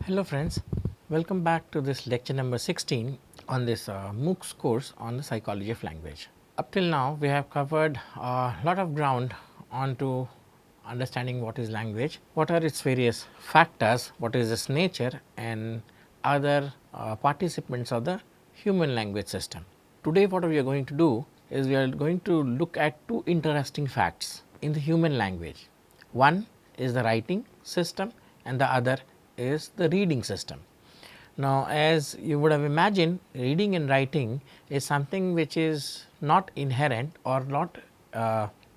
Hello friends, welcome back to this lecture number 16 on this MOOCs course on the psychology of language. Up till now we have covered a lot of ground onto understanding what is language, what are its various factors, what is its nature and other participants of the human language system. Today what we are going to do is we are going to look at two interesting facts in the human language. One is the writing system and the other is the reading system. Now, as you would have imagined, reading and writing is something which is not inherent or not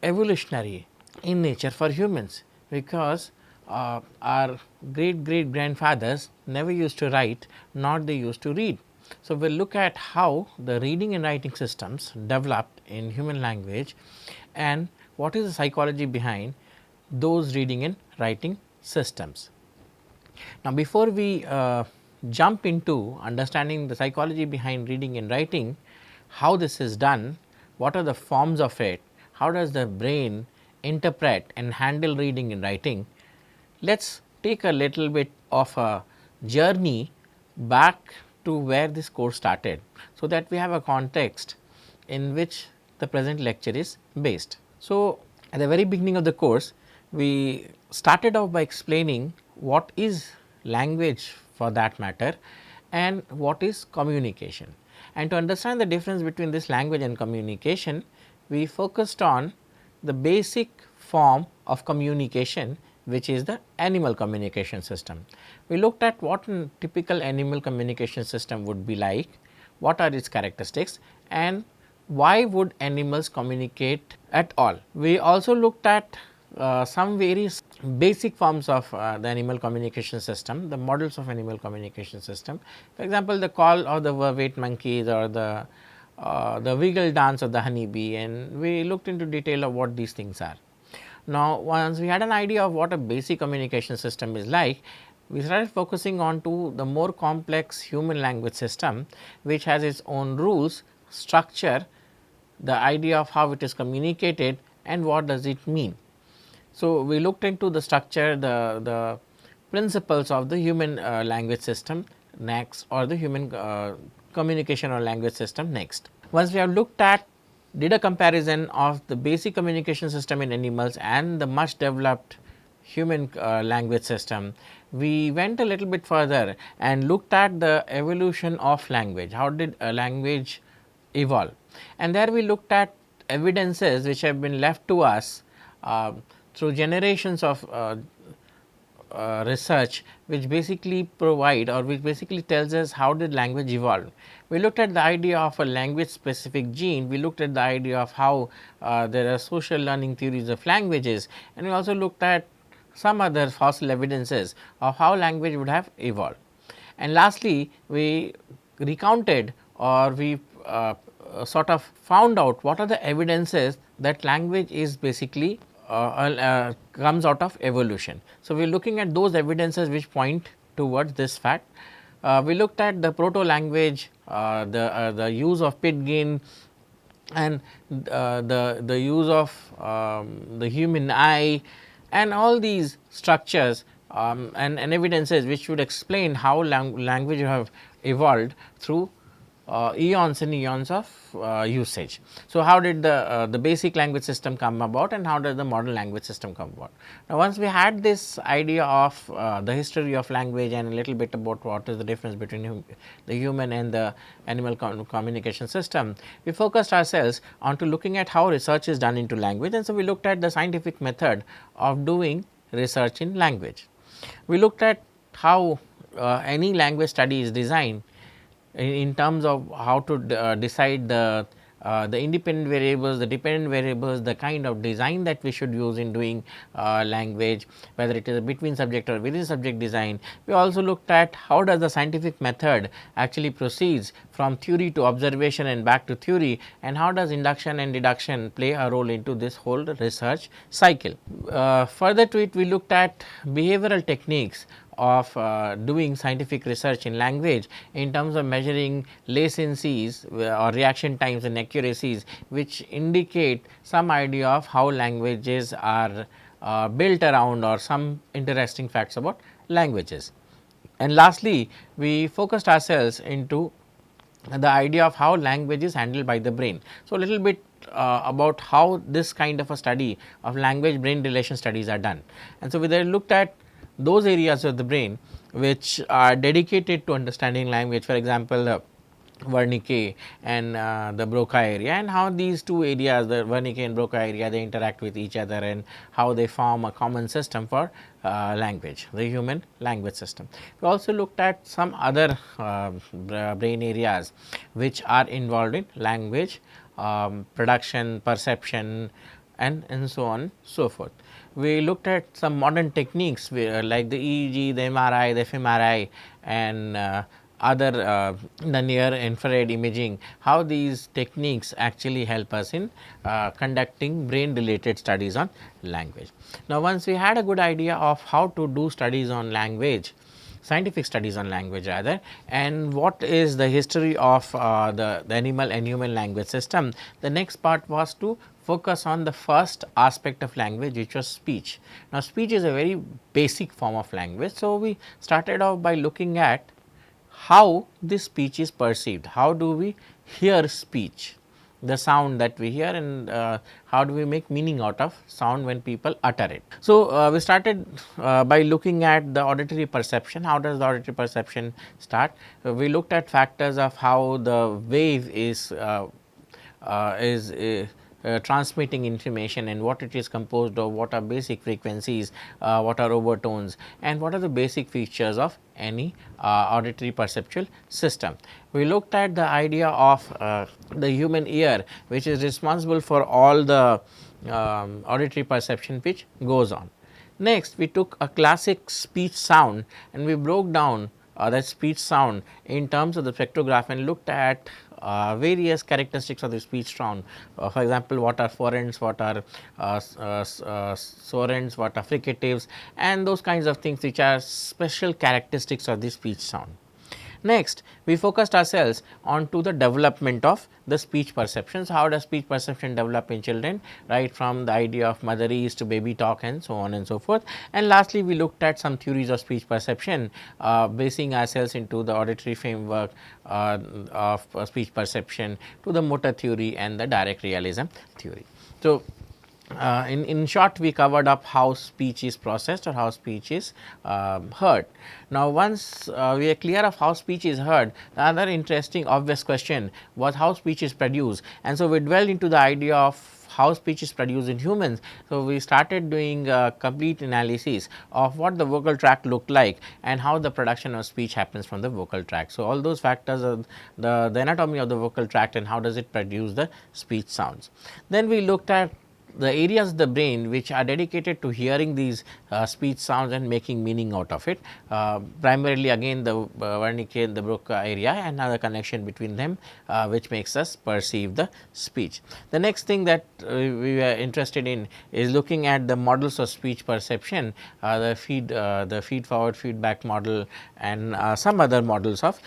evolutionary in nature for humans, because our great grandfathers never used to write, nor they used to read. So, we will look at how the reading and writing systems developed in human language and what is the psychology behind those reading and writing systems. Now, before we jump into understanding the psychology behind reading and writing, how this is done, what are the forms of it, how does the brain interpret and handle reading and writing, let us take a little bit of a journey back to where this course started, so that we have a context in which the present lecture is based. So, at the very beginning of the course, we started off by explaining what is language for that matter and what is communication. And to understand the difference between this language and communication, we focused on the basic form of communication, which is the animal communication system. We looked at what a typical animal communication system would be like, what are its characteristics and why would animals communicate at all. We also looked at some various basic forms of the animal communication system, the models of animal communication system. For example, the call of the vervet monkeys or the wiggle dance of the honeybee, and we looked into detail of what these things are. Now, once we had an idea of what a basic communication system is like, we started focusing on to the more complex human language system, which has its own rules, structure, the idea of how it is communicated and what does it mean. So, we looked into the structure, the principles of the human language system next, or the human communication or language system next. Once we have looked at, did a comparison of the basic communication system in animals and the much developed human language system, we went a little bit further and looked at the evolution of language. How did a language evolve? And there we looked at evidences which have been left to us through generations of research, which basically provide or which basically tells us how did language evolve. We looked at the idea of a language specific gene, we looked at the idea of how there are social learning theories of languages, and we also looked at some other fossil evidences of how language would have evolved. And lastly, we recounted or we sort of found out what are the evidences that language is basically comes out of evolution. So, we are looking at those evidences which point towards this fact. We looked at the proto language, the use of Pidgin and the use of the human eye and all these structures and evidences which would explain how language have evolved through eons and eons of usage. So, how did the basic language system come about and how did the modern language system come about? Now, once we had this idea of the history of language and a little bit about what is the difference between the human and the animal communication system, we focused ourselves on to looking at how research is done into language, and so we looked at the scientific method of doing research in language. We looked at how any language study is designed in terms of how to decide the independent variables, the dependent variables, the kind of design that we should use in doing language, whether it is a between subject or within subject design. We also looked at how does the scientific method actually proceeds from theory to observation and back to theory, and how does induction and deduction play a role into this whole research cycle. Further to it, we looked at behavioral techniques of doing scientific research in language in terms of measuring latencies or reaction times and accuracies, which indicate some idea of how languages are built around or some interesting facts about languages. And lastly, we focused ourselves into the idea of how language is handled by the brain. So, a little bit about how this kind of a study of language brain relation studies are done. And so, we then looked at those areas of the brain which are dedicated to understanding language, for example, Wernicke and the Broca area, and how these two areas, the Wernicke and Broca area, they interact with each other and how they form a common system for language, the human language system. We also looked at some other brain areas which are involved in language production, perception, and so on, so forth. We looked at some modern techniques like the EEG, the MRI, the fMRI, and other the near infrared imaging, how these techniques actually help us in conducting brain related studies on language. Now, once we had a good idea of how to do studies on language, scientific studies on language rather, and what is the history of the animal and human language system, the next part was to focus on the first aspect of language, which was speech. Now, speech is a very basic form of language. So, we started off by looking at how this speech is perceived, how do we hear speech, the sound that we hear, and how do we make meaning out of sound when people utter it. So, we started by looking at the auditory perception. How does the auditory perception start? We looked at factors of how the wave is transmitting information and what it is composed of, what are basic frequencies, what are overtones, and what are the basic features of any auditory perceptual system. We looked at the idea of the human ear, which is responsible for all the auditory perception which goes on. Next, we took a classic speech sound and we broke down that speech sound in terms of the spectrograph and looked at various characteristics of the speech sound. For example, what are forends, what are sorends, what are fricatives, and those kinds of things which are special characteristics of the speech sound. Next, we focused ourselves on to the development of the speech perceptions. How does speech perception develop in children, right from the idea of motherese to baby talk and so on and so forth. And lastly, we looked at some theories of speech perception, basing ourselves into the auditory framework of speech perception, to the motor theory and the direct realism theory. So, in short, we covered up how speech is processed or how speech is heard. Now, once we are clear of how speech is heard, the other interesting obvious question was how speech is produced. And so, we dwelled into the idea of how speech is produced in humans. So, we started doing a complete analysis of what the vocal tract looked like and how the production of speech happens from the vocal tract. So, all those factors are the anatomy of the vocal tract and how does it produce the speech sounds. Then we looked at the areas of the brain which are dedicated to hearing these speech sounds and making meaning out of it, primarily again the Wernicke and the Broca area and another connection between them which makes us perceive the speech. The next thing that we were interested in is looking at the models of speech perception, the feed forward feedback model and some other models of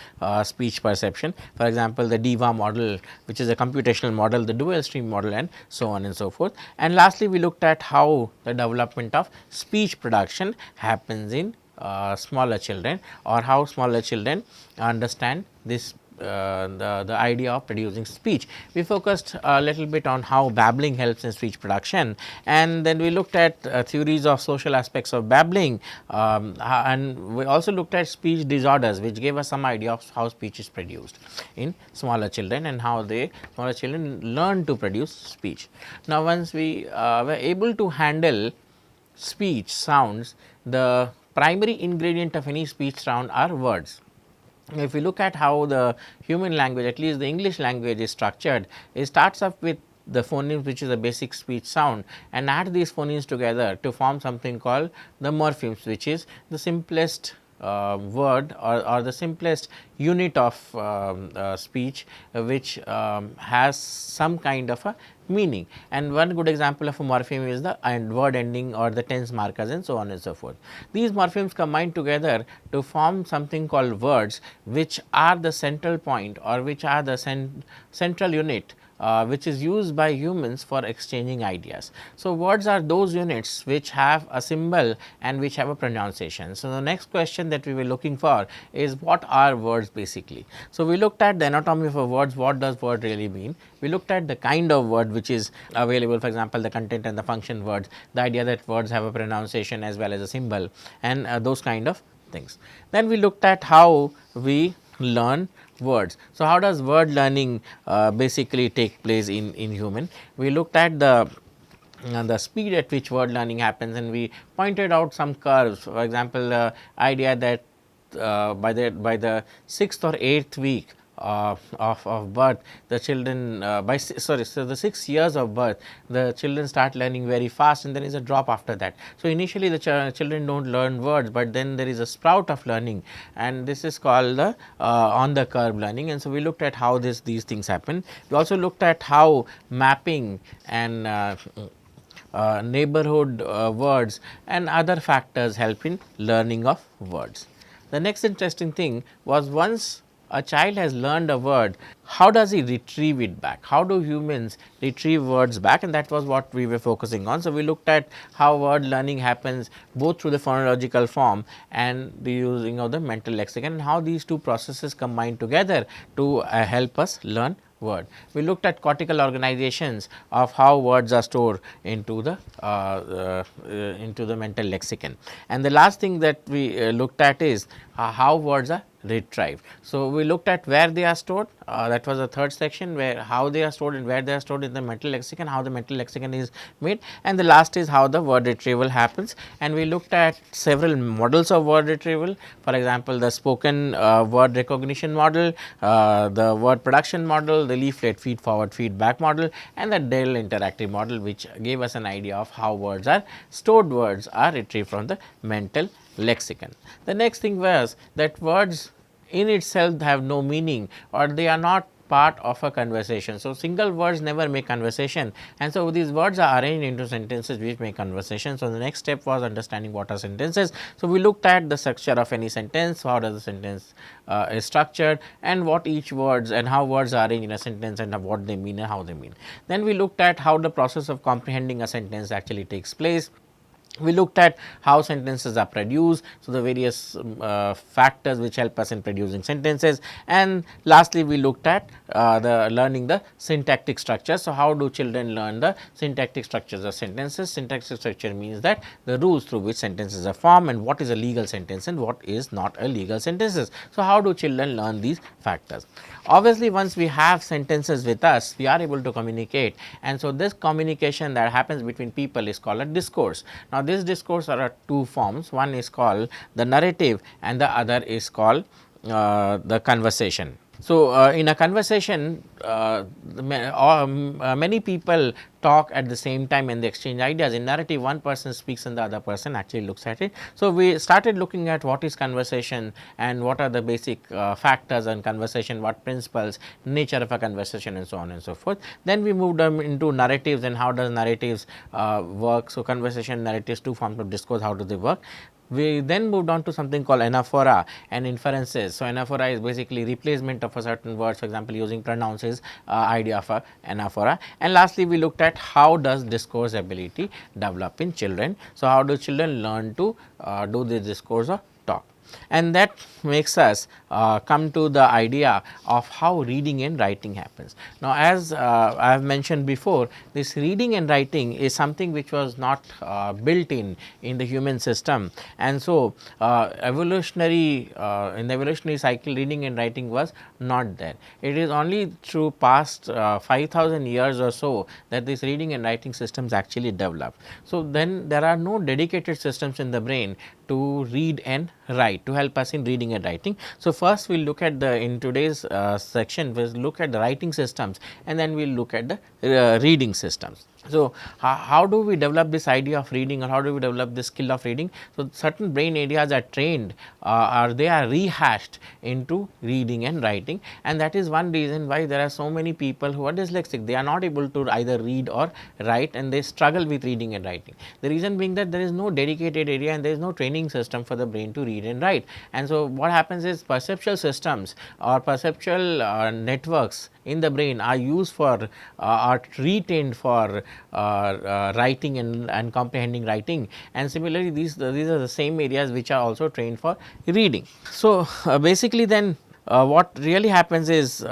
speech perception. For example, the DIVA model, which is a computational model, the dual stream model, and so on and so forth. And lastly, we looked at how the development of speech production happens in smaller children, or how smaller children understand this the idea of producing speech. We focused a little bit on how babbling helps in speech production, and then we looked at theories of social aspects of babbling, and we also looked at speech disorders, which gave us some idea of how speech is produced in smaller children and how smaller children learn to produce speech. Now, once we were able to handle speech sounds, the primary ingredient of any speech sound are words. If we look at how the human language, at least the English language, is structured, it starts up with the phonemes, which is a basic speech sound, and add these phonemes together to form something called the morphemes, which is the simplest word or the simplest unit of speech which has some kind of a meaning. And one good example of a morpheme is the word ending or the tense markers and so on and so forth. These morphemes combine together to form something called words, which are the central point or which are the central unit which is used by humans for exchanging ideas. So, words are those units which have a symbol and which have a pronunciation. So, the next question that we were looking for is what are words basically. So, we looked at the anatomy of a words, what does word really mean. We looked at the kind of word which is available, for example, the content and the function words, the idea that words have a pronunciation as well as a symbol, and those kind of things. Then we looked at how we learn words. So, how does word learning basically take place in human? We looked at the speed at which word learning happens, and we pointed out some curves. For example, the idea that by the 6th or 8th week of birth, the children so the 6 years of birth, the children start learning very fast, and there is a drop after that. So, initially the children do not learn words, but then there is a sprout of learning, and this is called the on the curve learning. And so, we looked at how these things happen. We also looked at how mapping and neighborhood words and other factors help in learning of words. The next interesting thing was, once a child has learned a word, how does he retrieve it back? How do humans retrieve words back? And that was what we were focusing on. So, we looked at how word learning happens both through the phonological form and the using of the mental lexicon, and how these two processes combine together to help us learn word. We looked at cortical organizations of how words are stored into the mental lexicon. And the last thing that we looked at is how words are retrieved. So, we looked at where they are stored, that was the third section, where how they are stored and where they are stored in the mental lexicon, how the mental lexicon is made, and the last is how the word retrieval happens. And we looked at several models of word retrieval, for example, the spoken word recognition model, the word production model, the leaflet feed forward feedback model, and the Dell interactive model, which gave us an idea of how stored words are retrieved from the mental lexicon. The next thing was that words in itself have no meaning, or they are not part of a conversation. So, single words never make conversation, and so these words are arranged into sentences which make conversation. So, the next step was understanding what are sentences. So, we looked at the structure of any sentence, how does the sentence is structured, and what each words and how words are arranged in a sentence, and what they mean and how they mean. Then we looked at how the process of comprehending a sentence actually takes place. We looked at how sentences are produced, so the various factors which help us in producing sentences, and lastly we looked at the learning the syntactic structure. So, how do children learn the syntactic structures of sentences? Syntactic structure means that the rules through which sentences are formed, and what is a legal sentence and what is not a legal sentences. So, how do children learn these factors? Obviously, once we have sentences with us, we are able to communicate, and so this communication that happens between people is called a discourse. Now, this discourse are two forms, one is called the narrative and the other is called the conversation. So, in a conversation, many people talk at the same time and they exchange ideas. In narrative, one person speaks and the other person actually looks at it. So, we started looking at what is conversation and what are the basic factors on conversation, what principles, nature of a conversation, and so on and so forth. Then we moved into narratives and how does narratives work. So, conversation, narratives, two forms of discourse, how do they work. We then moved on to something called anaphora and inferences. So, anaphora is basically replacement of a certain word, for example, using pronouns is idea of a anaphora. And lastly, we looked at how does discourse ability develop in children. So, how do children learn to do this discourse or talk. And that makes us come to the idea of how reading and writing happens. Now, as I have mentioned before, this reading and writing is something which was not built in the human system, and so evolutionary in the evolutionary cycle, reading and writing was not there. It is only through past 5,000 years or so that this reading and writing systems actually developed. So, then there are no dedicated systems in the brain to read and write, to help us in reading and writing. So, first we will look at in today's section, we will look at the writing systems, and then we will look at the reading systems. So, how do we develop this idea of reading, or how do we develop this skill of reading? So, certain brain areas are trained or they are rehashed into reading and writing, and that is one reason why there are so many people who are dyslexic. They are not able to either read or write, and they struggle with reading and writing. The reason being that there is no dedicated area and there is no training system for the brain to read and write. And so, what happens is perceptual systems or perceptual networks in the brain are used for are retained for writing and comprehending writing, and similarly these are the same areas which are also trained for reading. So, basically then what really happens is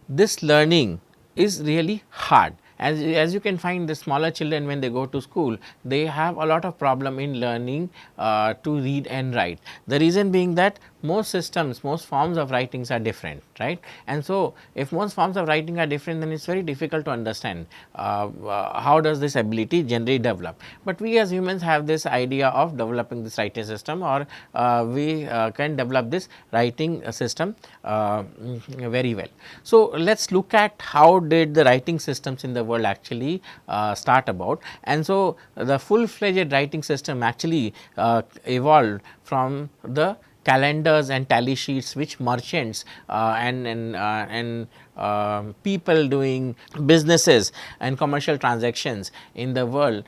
this learning is really hard. As you can find, the smaller children, when they go to school, they have a lot of problem in learning to read and write. The reason being that most systems, most forms of writings are different, right? And so, if most forms of writing are different, then it is very difficult to understand how does this ability generally develop. But we as humans have this idea of developing this writing system, or we can develop this writing system very well. So, let us look at how did the writing systems in the world actually start about. And so, the full fledged writing system actually evolved from the calendars and tally sheets which merchants and people doing businesses and commercial transactions in the world,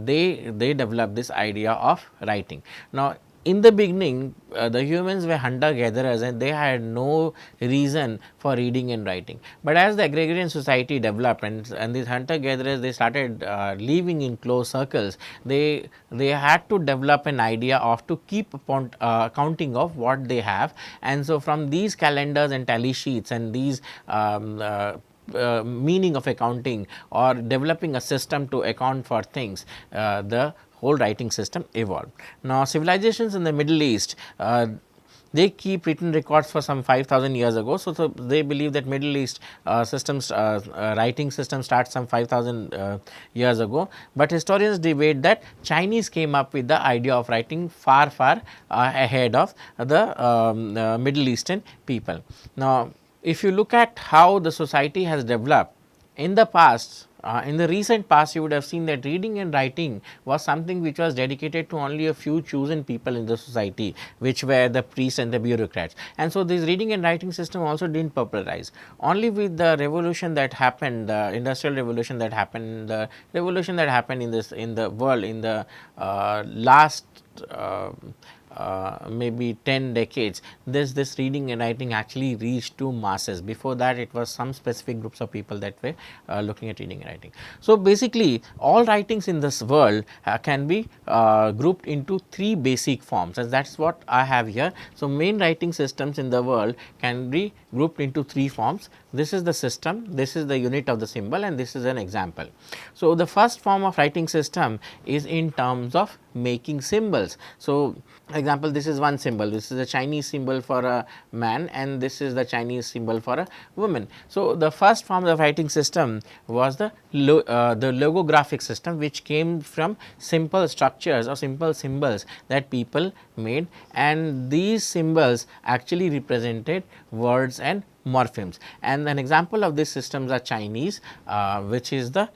they develop this idea of writing. Now, in the beginning, the humans were hunter gatherers and they had no reason for reading and writing. But as the agrarian society developed, and these hunter gatherers, they started living in close circles, they had to develop an idea of to keep upon counting of what they have. And so, from these calendars and tally sheets and these meaning of accounting or developing a system to account for things, the whole writing system evolved. Now, civilizations in the Middle East, they keep written records for some 5,000 years ago. So, they believe that Middle East systems, writing system starts some 5,000 years ago. But historians debate that Chinese came up with the idea of writing far ahead of the Middle Eastern people. Now, if you look at how the society has developed in the past, in the recent past, you would have seen that reading and writing was something which was dedicated to only a few chosen people in the society, which were the priests and the bureaucrats. And so, this reading and writing system also did not popularize. Only with the revolution that happened, the industrial revolution that happened, the revolution that happened in the world in the last maybe 10 decades, this reading and writing actually reached to masses. Before that, it was some specific groups of people that were looking at reading and writing. So, basically all writings in this world can be grouped into three basic forms, and that is what I have here. So, main writing systems in the world can be grouped into three forms. This is the system, this is the unit of the symbol, and this is an example. So, the first form of writing system is in terms of making symbols. So, example, this is one symbol, this is a Chinese symbol for a man and this is the Chinese symbol for a woman. So, the first form of writing system was the logographic system, which came from simple structures or simple symbols that people made, and these symbols actually represented words and morphemes. And an example of these systems are Chinese, which is the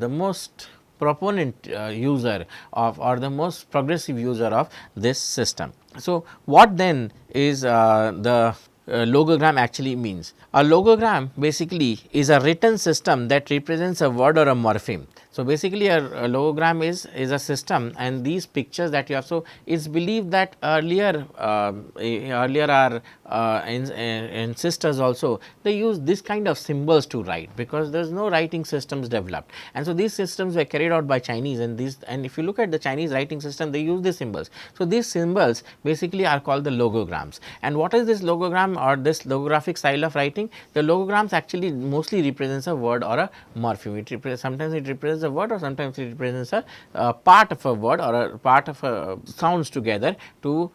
most proponent user of, or the most progressive user of this system. So, what then is the logogram actually means? A logogram basically is a written system that represents a word or a morpheme. So, basically a logogram is a system, and these pictures that you have. So, it is believed that earlier our ancestors also, they used this kind of symbols to write, because there is no writing systems developed. And so, these systems were carried out by Chinese, and if you look at the Chinese writing system, they use these symbols. So, these symbols basically are called the logograms. And what is this logogram or this logographic style of writing? The logograms actually mostly represents a word or a morpheme. Sometimes it represents a word, or sometimes it represents a part of a word or a part of a sounds together to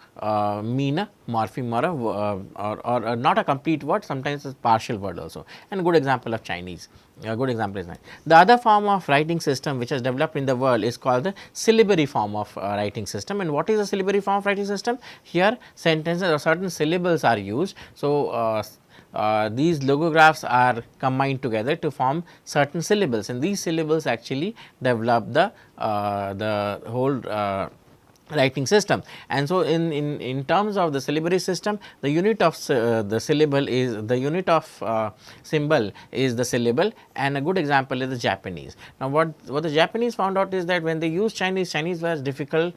mean a morpheme or not a complete word, sometimes a partial word also. And a good example of Chinese. A good example is that. The other form of writing system which has developed in the world is called the syllabary form of writing system. And what is a syllabary form of writing system? Here sentences or certain syllables are used. So, these logographs are combined together to form certain syllables, and these syllables actually develop the whole writing system. And so, in terms of the syllabary system, the unit of the syllable is the unit of symbol is the syllable, and a good example is the Japanese. Now, what the Japanese found out is that when they used Chinese was difficult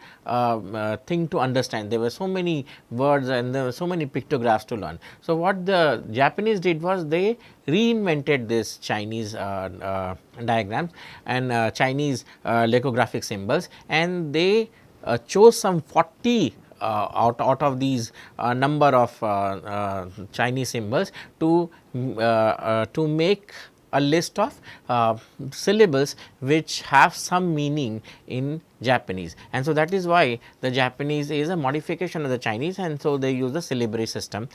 thing to understand. There were so many words and there were so many pictographs to learn. So, what the Japanese did was they reinvented this Chinese diagrams and Chinese lexicographic symbols, and they chose some 40 out of these number of Chinese symbols to make a list of syllables which have some meaning in Japanese. And so, that is why the Japanese is a modification of the Chinese, and so they use the syllabary system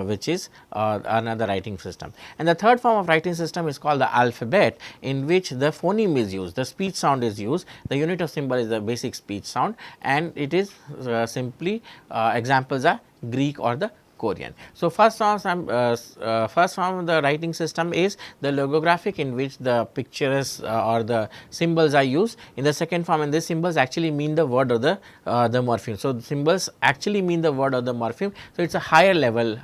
which is another writing system. And the third form of writing system is called the alphabet, in which the phoneme is used, the speech sound is used. The unit of symbol is the basic speech sound, and it is simply examples are Greek or the Korean. So, first form of the writing system is the logographic, in which the pictures or the symbols are used. In the second form, and these symbols actually mean the word or the morpheme. So, the symbols actually mean the word or the morpheme. So, it is a higher level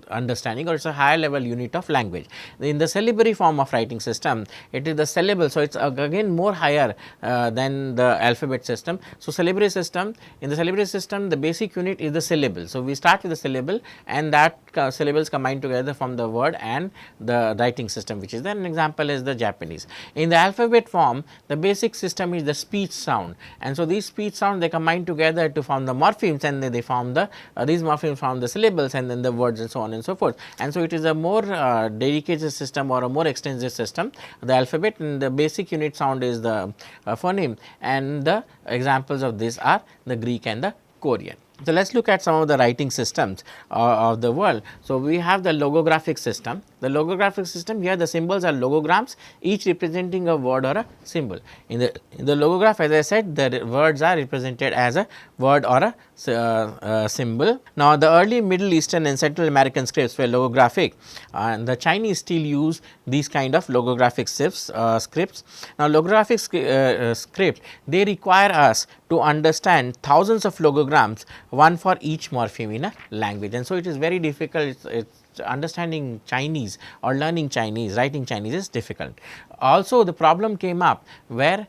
understanding, or it is a higher level unit of language. In the syllabary form of writing system, it is the syllable. So, it is again more higher than the alphabet system. So, syllabary system, in the syllabary system, the basic unit is the syllable. So, we start with the syllable, and that syllables combine together from the word and the writing system, which is an example is the Japanese. In the alphabet form, the basic system is the speech sound, and so these speech sound they combine together to form the morphemes, and they form the these morphemes form the syllables, and then the words, and so on and so forth. And so, it is a more dedicated system or a more extensive system, the alphabet, and the basic unit sound is the phoneme, and the examples of this are the Greek and the Korean. So, let us look at some of the writing systems of the world. So, we have the logographic system. The logographic system, here the symbols are logograms, each representing a word or a symbol. In the logograph, as I said, the words are represented as a word or a symbol. Now, the early Middle Eastern and Central American scripts were logographic, and the Chinese still use these kind of logographic scripts. Now, logographic script, they require us to understand thousands of logograms, one for each morpheme in a language, and so it is very difficult. It's understanding Chinese or learning Chinese, writing Chinese is difficult. Also, the problem came up where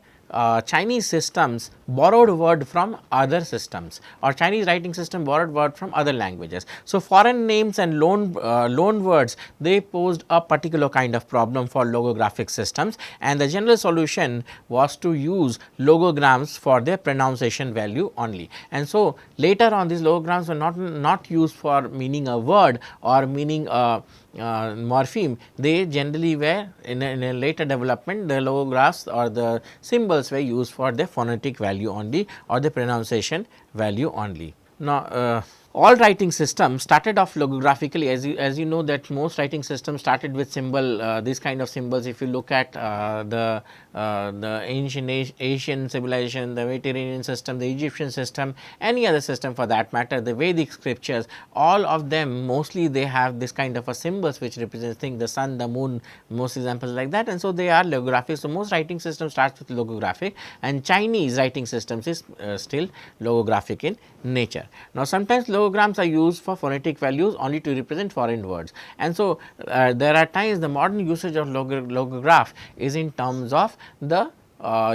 Chinese systems borrowed word from other systems, or Chinese writing system borrowed word from other languages. So, foreign names and loan words, they posed a particular kind of problem for logographic systems, and the general solution was to use logograms for their pronunciation value only. And so, later on these logograms were not used for meaning a word or meaning a morpheme. They generally were in a later development, the logographs or the symbols were used for the phonetic value only or the pronunciation value only. Now, all writing systems started off logographically, as you know that most writing systems started with symbol, these kind of symbols. If you look at the ancient Asian civilization, the Mediterranean system, the Egyptian system, any other system for that matter, the Vedic scriptures, all of them mostly they have this kind of a symbols which represents things, the sun, the moon, most examples like that, and so they are logographic. So, most writing systems starts with logographic, and Chinese writing systems is still logographic in nature. Now, sometimes logograms are used for phonetic values only to represent foreign words, and so there are times the modern usage of logograph is in terms of the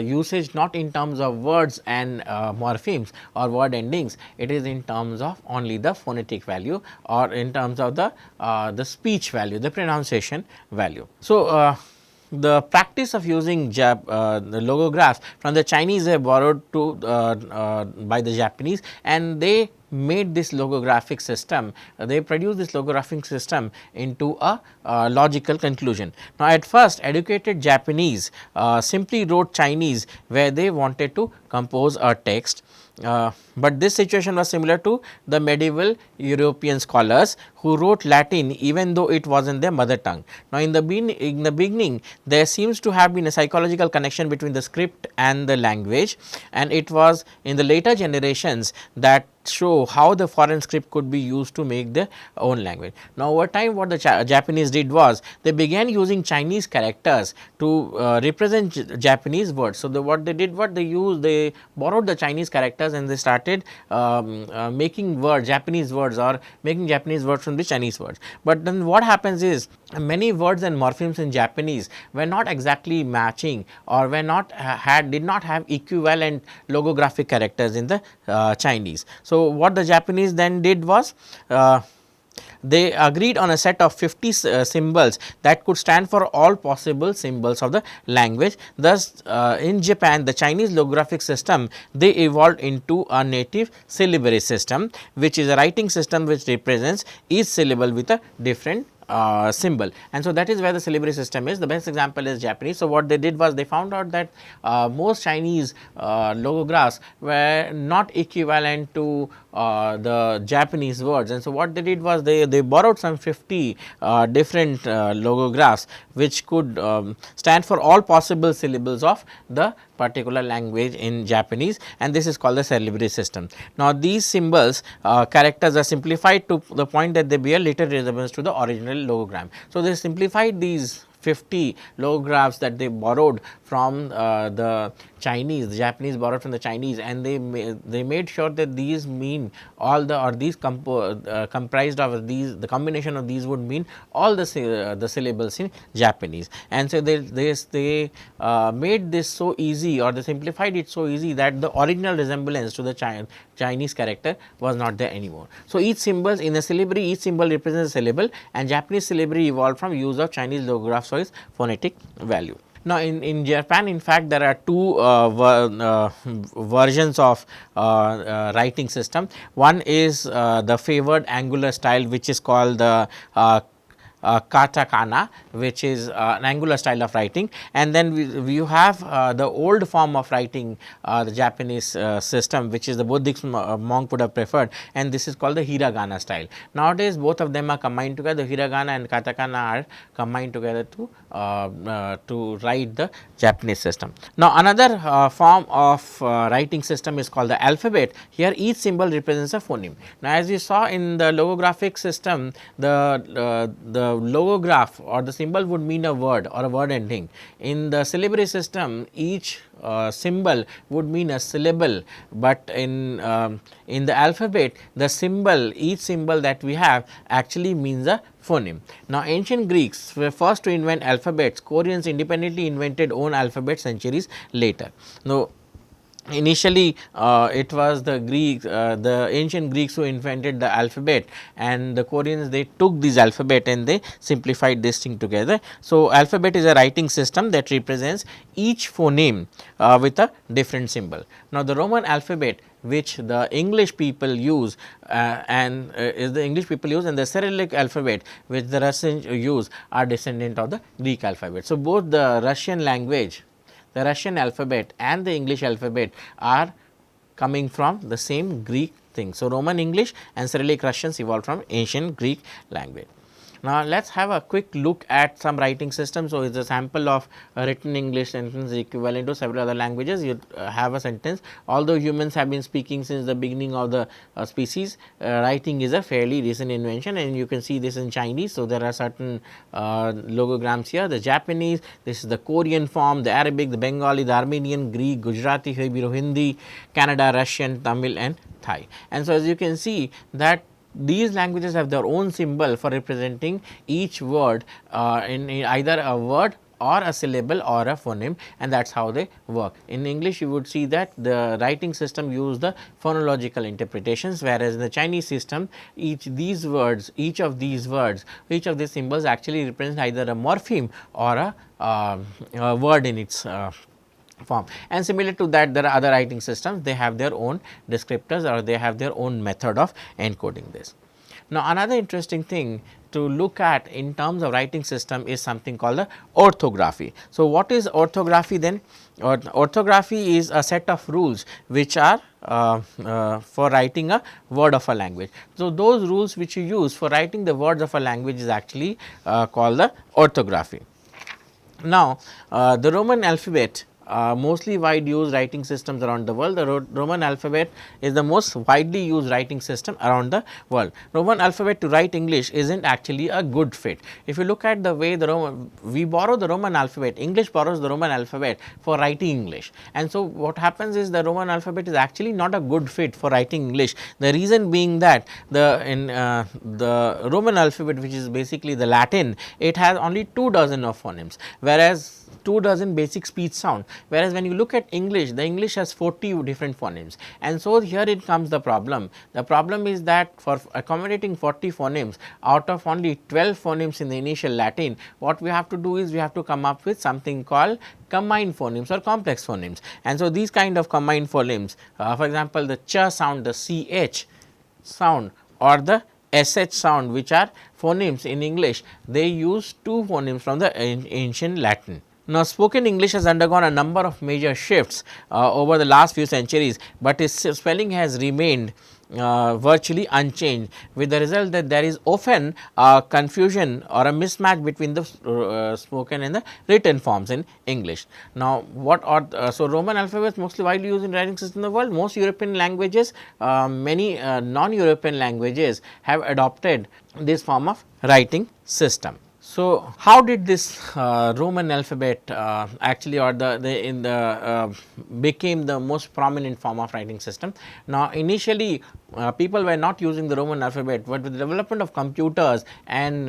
usage, not in terms of words and morphemes or word endings. It is in terms of only the phonetic value or in terms of the speech value, the pronunciation value. So, the practice of using the logographs from the Chinese are borrowed to by the Japanese, and they made this logographic system, they produced this logographic system into a logical conclusion. Now, at first educated Japanese simply wrote Chinese where they wanted to compose a text. But this situation was similar to the medieval European scholars who wrote Latin even though it was in their mother tongue. Now, in the beginning there seems to have been a psychological connection between the script and the language, and it was in the later generations that show how the foreign script could be used to make their own language. Now, over time what the Japanese did was they began using Chinese characters to represent Japanese words. So, what they did, what they borrowed the Chinese characters and they started making words, Japanese words, or making Japanese words from the Chinese words. But then what happens is many words and morphemes in Japanese were not exactly matching or were not did not have equivalent logographic characters in the Chinese. So, what the Japanese then did was they agreed on a set of 50 symbols that could stand for all possible symbols of the language. Thus, in Japan the Chinese logographic system, they evolved into a native syllabary system, which is a writing system which represents each syllable with a different symbol, and so that is where the syllabary system is. The best example is Japanese. So, what they did was they found out that most Chinese logographs were not equivalent to the Japanese words, and so what they did was they borrowed some 50 different logographs which could stand for all possible syllables of the particular language in Japanese, and this is called the syllabary system. Now, these symbols characters are simplified to the point that they bear little resemblance to the original logogram. So, they simplified these 50 logographs that they borrowed from the Chinese, the Japanese borrowed from the Chinese, and they made sure that these mean all the, or these comprised of these, the combination of these would mean all the syllables in Japanese. And so, they made this so easy, or they simplified it so easy that the original resemblance to the Chinese character was not there anymore. So, each symbol in a syllabary, each symbol represents a syllable, and Japanese syllabary evolved from use of Chinese logographs for its phonetic value. Now, in Japan, in fact, there are two versions of writing system. One is the favored angular style, which is called the katakana, which is an angular style of writing, and then you have the old form of writing, the Japanese system, which is the Buddhist monk would have preferred, and this is called the hiragana style. Nowadays, both of them are combined together. Hiragana and katakana are combined together to write the Japanese system. Now, another form of writing system is called the alphabet. Here, each symbol represents a phoneme. Now, as you saw in the logographic system, the logograph or the symbol would mean a word or a word ending. In the syllabary system, each symbol would mean a syllable, but in the alphabet, the symbol, each symbol that we have actually means a phoneme. Now, ancient Greeks were first to invent alphabets. Koreans independently invented own alphabet centuries later. Now, initially it was the Greeks, the ancient Greeks who invented the alphabet, and the Koreans, they took this alphabet and they simplified this thing together. So, alphabet is a writing system that represents each phoneme with a different symbol. Now, the Roman alphabet, which the English people use and the Cyrillic alphabet which the Russians use, are descendant of the Greek alphabet. So, both the Russian language, the Russian alphabet and the English alphabet are coming from the same Greek thing. So, Roman English and Cyrillic Russians evolved from ancient Greek language. Now, let us have a quick look at some writing systems. So, it is a sample of a written English sentence equivalent to several other languages. You have a sentence: although humans have been speaking since the beginning of the species, writing is a fairly recent invention, and you can see this in Chinese. So, there are certain logograms here: the Japanese, this is the Korean form, the Arabic, the Bengali, the Armenian, Greek, Gujarati, Hebrew, Hindi, Kannada, Russian, Tamil and Thai. And so, as you can see that these languages have their own symbol for representing each word in either a word or a syllable or a phoneme, and that is how they work. In English, you would see that the writing system use the phonological interpretations, whereas in the Chinese system, each of these symbols actually represent either a morpheme or a word in its form. And similar to that, there are other writing systems, they have their own descriptors or they have their own method of encoding this. Now, another interesting thing to look at in terms of writing system is something called the orthography. So, what is orthography then? Orthography is a set of rules which are for writing a word of a language. So, those rules which you use for writing the words of a language is actually called the orthography. Now, the Roman alphabet mostly wide used writing systems around the world. The Roman alphabet is the most widely used writing system around the world. Roman alphabet to write English isn't actually a good fit. If you look at the way we borrow the Roman alphabet, English borrows the Roman alphabet for writing English, and so what happens is the Roman alphabet is actually not a good fit for writing English. The reason being that the Roman alphabet, which is basically the Latin, it has only 2 dozen of phonemes, whereas 2 dozen basic speech sound, whereas when you look at English, the English has 40 different phonemes, and so here it comes the problem. The problem is that for accommodating 40 phonemes out of only 12 phonemes in the initial Latin, what we have to do is we have to come up with something called combined phonemes or complex phonemes. And so these kind of combined phonemes, for example, the ch sound, the ch sound, or the sh sound, which are phonemes in English, they use 2 phonemes from the ancient Latin. Now, spoken English has undergone a number of major shifts over the last few centuries, but its spelling has remained virtually unchanged, with the result that there is often confusion or a mismatch between the spoken and the written forms in English. Now, what are so Roman alphabet is mostly widely used in writing system in the world. Most European languages, many non-European languages have adopted this form of writing system. So, how did this Roman alphabet actually, or became the most prominent form of writing system? Now, initially people were not using the Roman alphabet, but with the development of computers and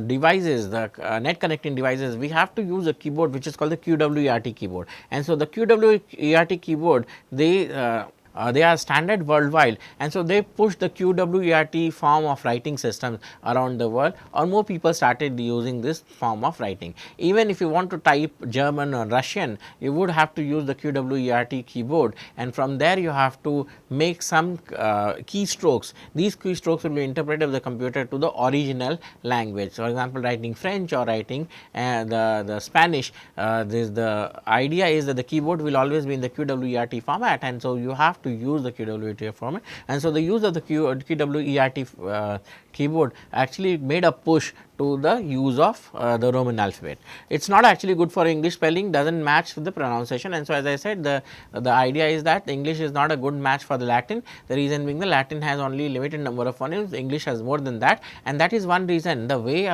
devices, the net connecting devices, we have to use a keyboard which is called the QWERT keyboard. And so, the QWERT keyboard, they are standard worldwide, and so they pushed the QWERT form of writing systems around the world, or more people started using this form of writing. Even if you want to type German or Russian, you would have to use the QWERT keyboard, and from there you have to make some keystrokes. These keystrokes will be interpreted by the computer to the original language. For example, writing French or writing the Spanish, the idea is that the keyboard will always be in the QWERT format, and so you have to use the QWERT format. And so the use of the QWERT keyboard actually made a push to the use of the Roman alphabet. It is not actually good for English spelling, does not match with the pronunciation, and so as I said, the idea is that English is not a good match for the Latin. The reason being the Latin has only limited number of phonemes, English has more than that, and that is one reason the way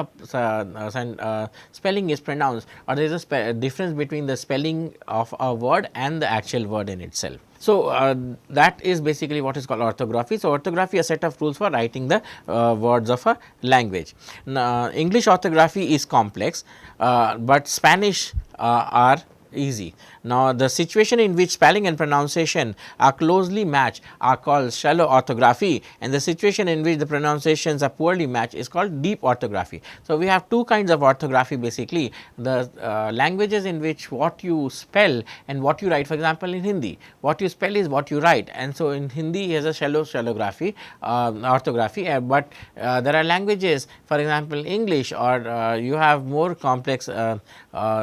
spelling is pronounced, or there is a difference between the spelling of a word and the actual word in itself. So, that is basically what is called orthography. So, orthography is a set of rules for writing the words of a language. Now, English orthography is complex, but Spanish are easy. Now, the situation in which spelling and pronunciation are closely matched are called shallow orthography, and the situation in which the pronunciations are poorly matched is called deep orthography. So, we have 2 kinds of orthography basically, the languages in which what you spell and what you write. For example, in Hindi, what you spell is what you write, and so in Hindi has a shallow orthography, but there are languages, for example, English, or you have more complex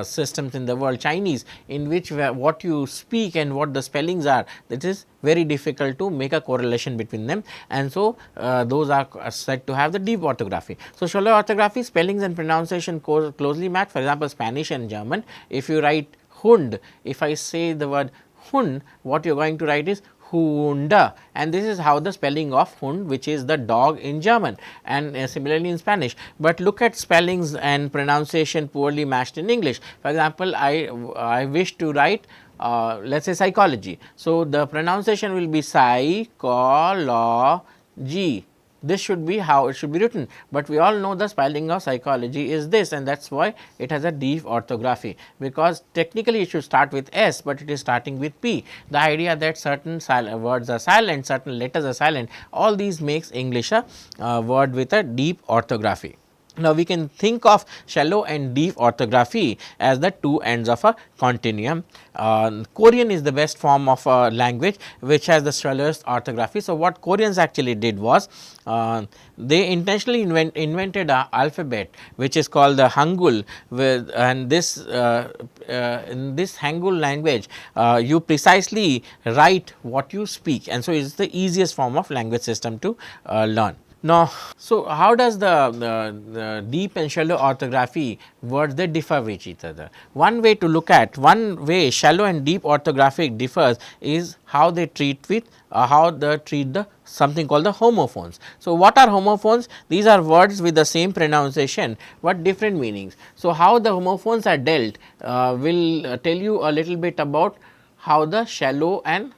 systems in the world, Chinese, in which what you speak and what the spellings are, that is very difficult to make a correlation between them, and so those are said to have the deep orthography. So, shallow orthography, spellings and pronunciation closely match. For example, Spanish and German, if you write Hund, if I say the word Hund, what you are going to write is Hunde, and this is how the spelling of Hund, which is the dog in German, and similarly in Spanish. But look at spellings and pronunciation poorly matched in English. For example, I wish to write let us say psychology. So, the pronunciation will be psychology. This should be how it should be written, but we all know the spelling of psychology is this, and that is why it has a deep orthography, because technically it should start with S, but it is starting with P. The idea that certain words are silent, certain letters are silent, all these makes English a word with a deep orthography. Now, we can think of shallow and deep orthography as the 2 ends of a continuum. Korean is the best form of a language which has the shallowest orthography. So, what Koreans actually did was they intentionally invented an alphabet which is called the Hangul, and this in this Hangul language you precisely write what you speak, and so it is the easiest form of language system to learn. Now, so how does the deep and shallow orthography words they differ with each other? One way to look at, one way shallow and deep orthographic differs is how they treat with how they treat the something called the homophones. So, what are homophones? These are words with the same pronunciation, but different meanings. So, how the homophones are dealt will tell you a little bit about how the shallow and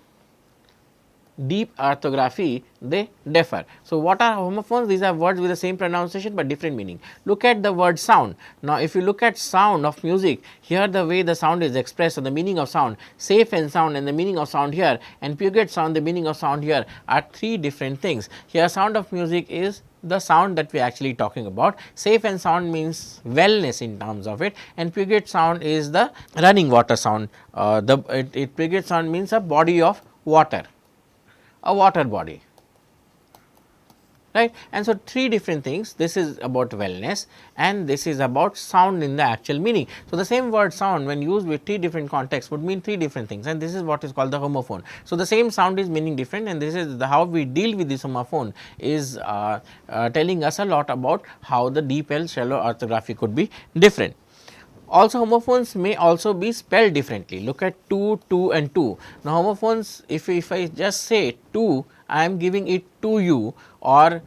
deep orthography they differ. So, what are homophones? These are words with the same pronunciation, but different meaning. Look at the word sound. Now, if you look at sound of music, here the way the sound is expressed or the meaning of sound, safe and sound and the meaning of sound here, and Puget sound, the meaning of sound here are three different things. Here sound of music is the sound that we are actually talking about. Safe and sound means wellness in terms of it, and Puget sound is the running water sound. Puget sound means a body of water, a water body, right. And so, three different things, this is about wellness and this is about sound in the actual meaning. So, the same word sound when used with three different contexts would mean three different things, and this is what is called the homophone. So, the same sound is meaning different, and this is how we deal with this homophone is telling us a lot about how the deep and shallow orthography could be different. Also, homophones may also be spelled differently. Look at two and two. Now, homophones, if I just say two, I am giving it to you, or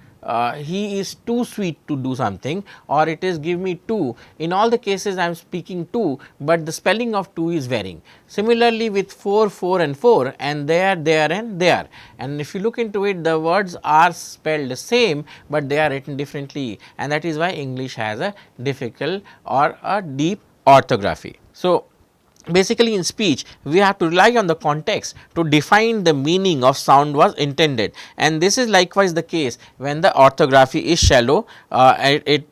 he is too sweet to do something, or it is give me two. In all the cases I am speaking two, but the spelling of two is varying. Similarly, with four and four, and there and there, and if you look into it, the words are spelled same, but they are written differently, and that is why English has a difficult or a deep orthography. So, basically in speech we have to rely on the context to define the meaning of sound was intended, and this is likewise the case when the orthography is shallow. It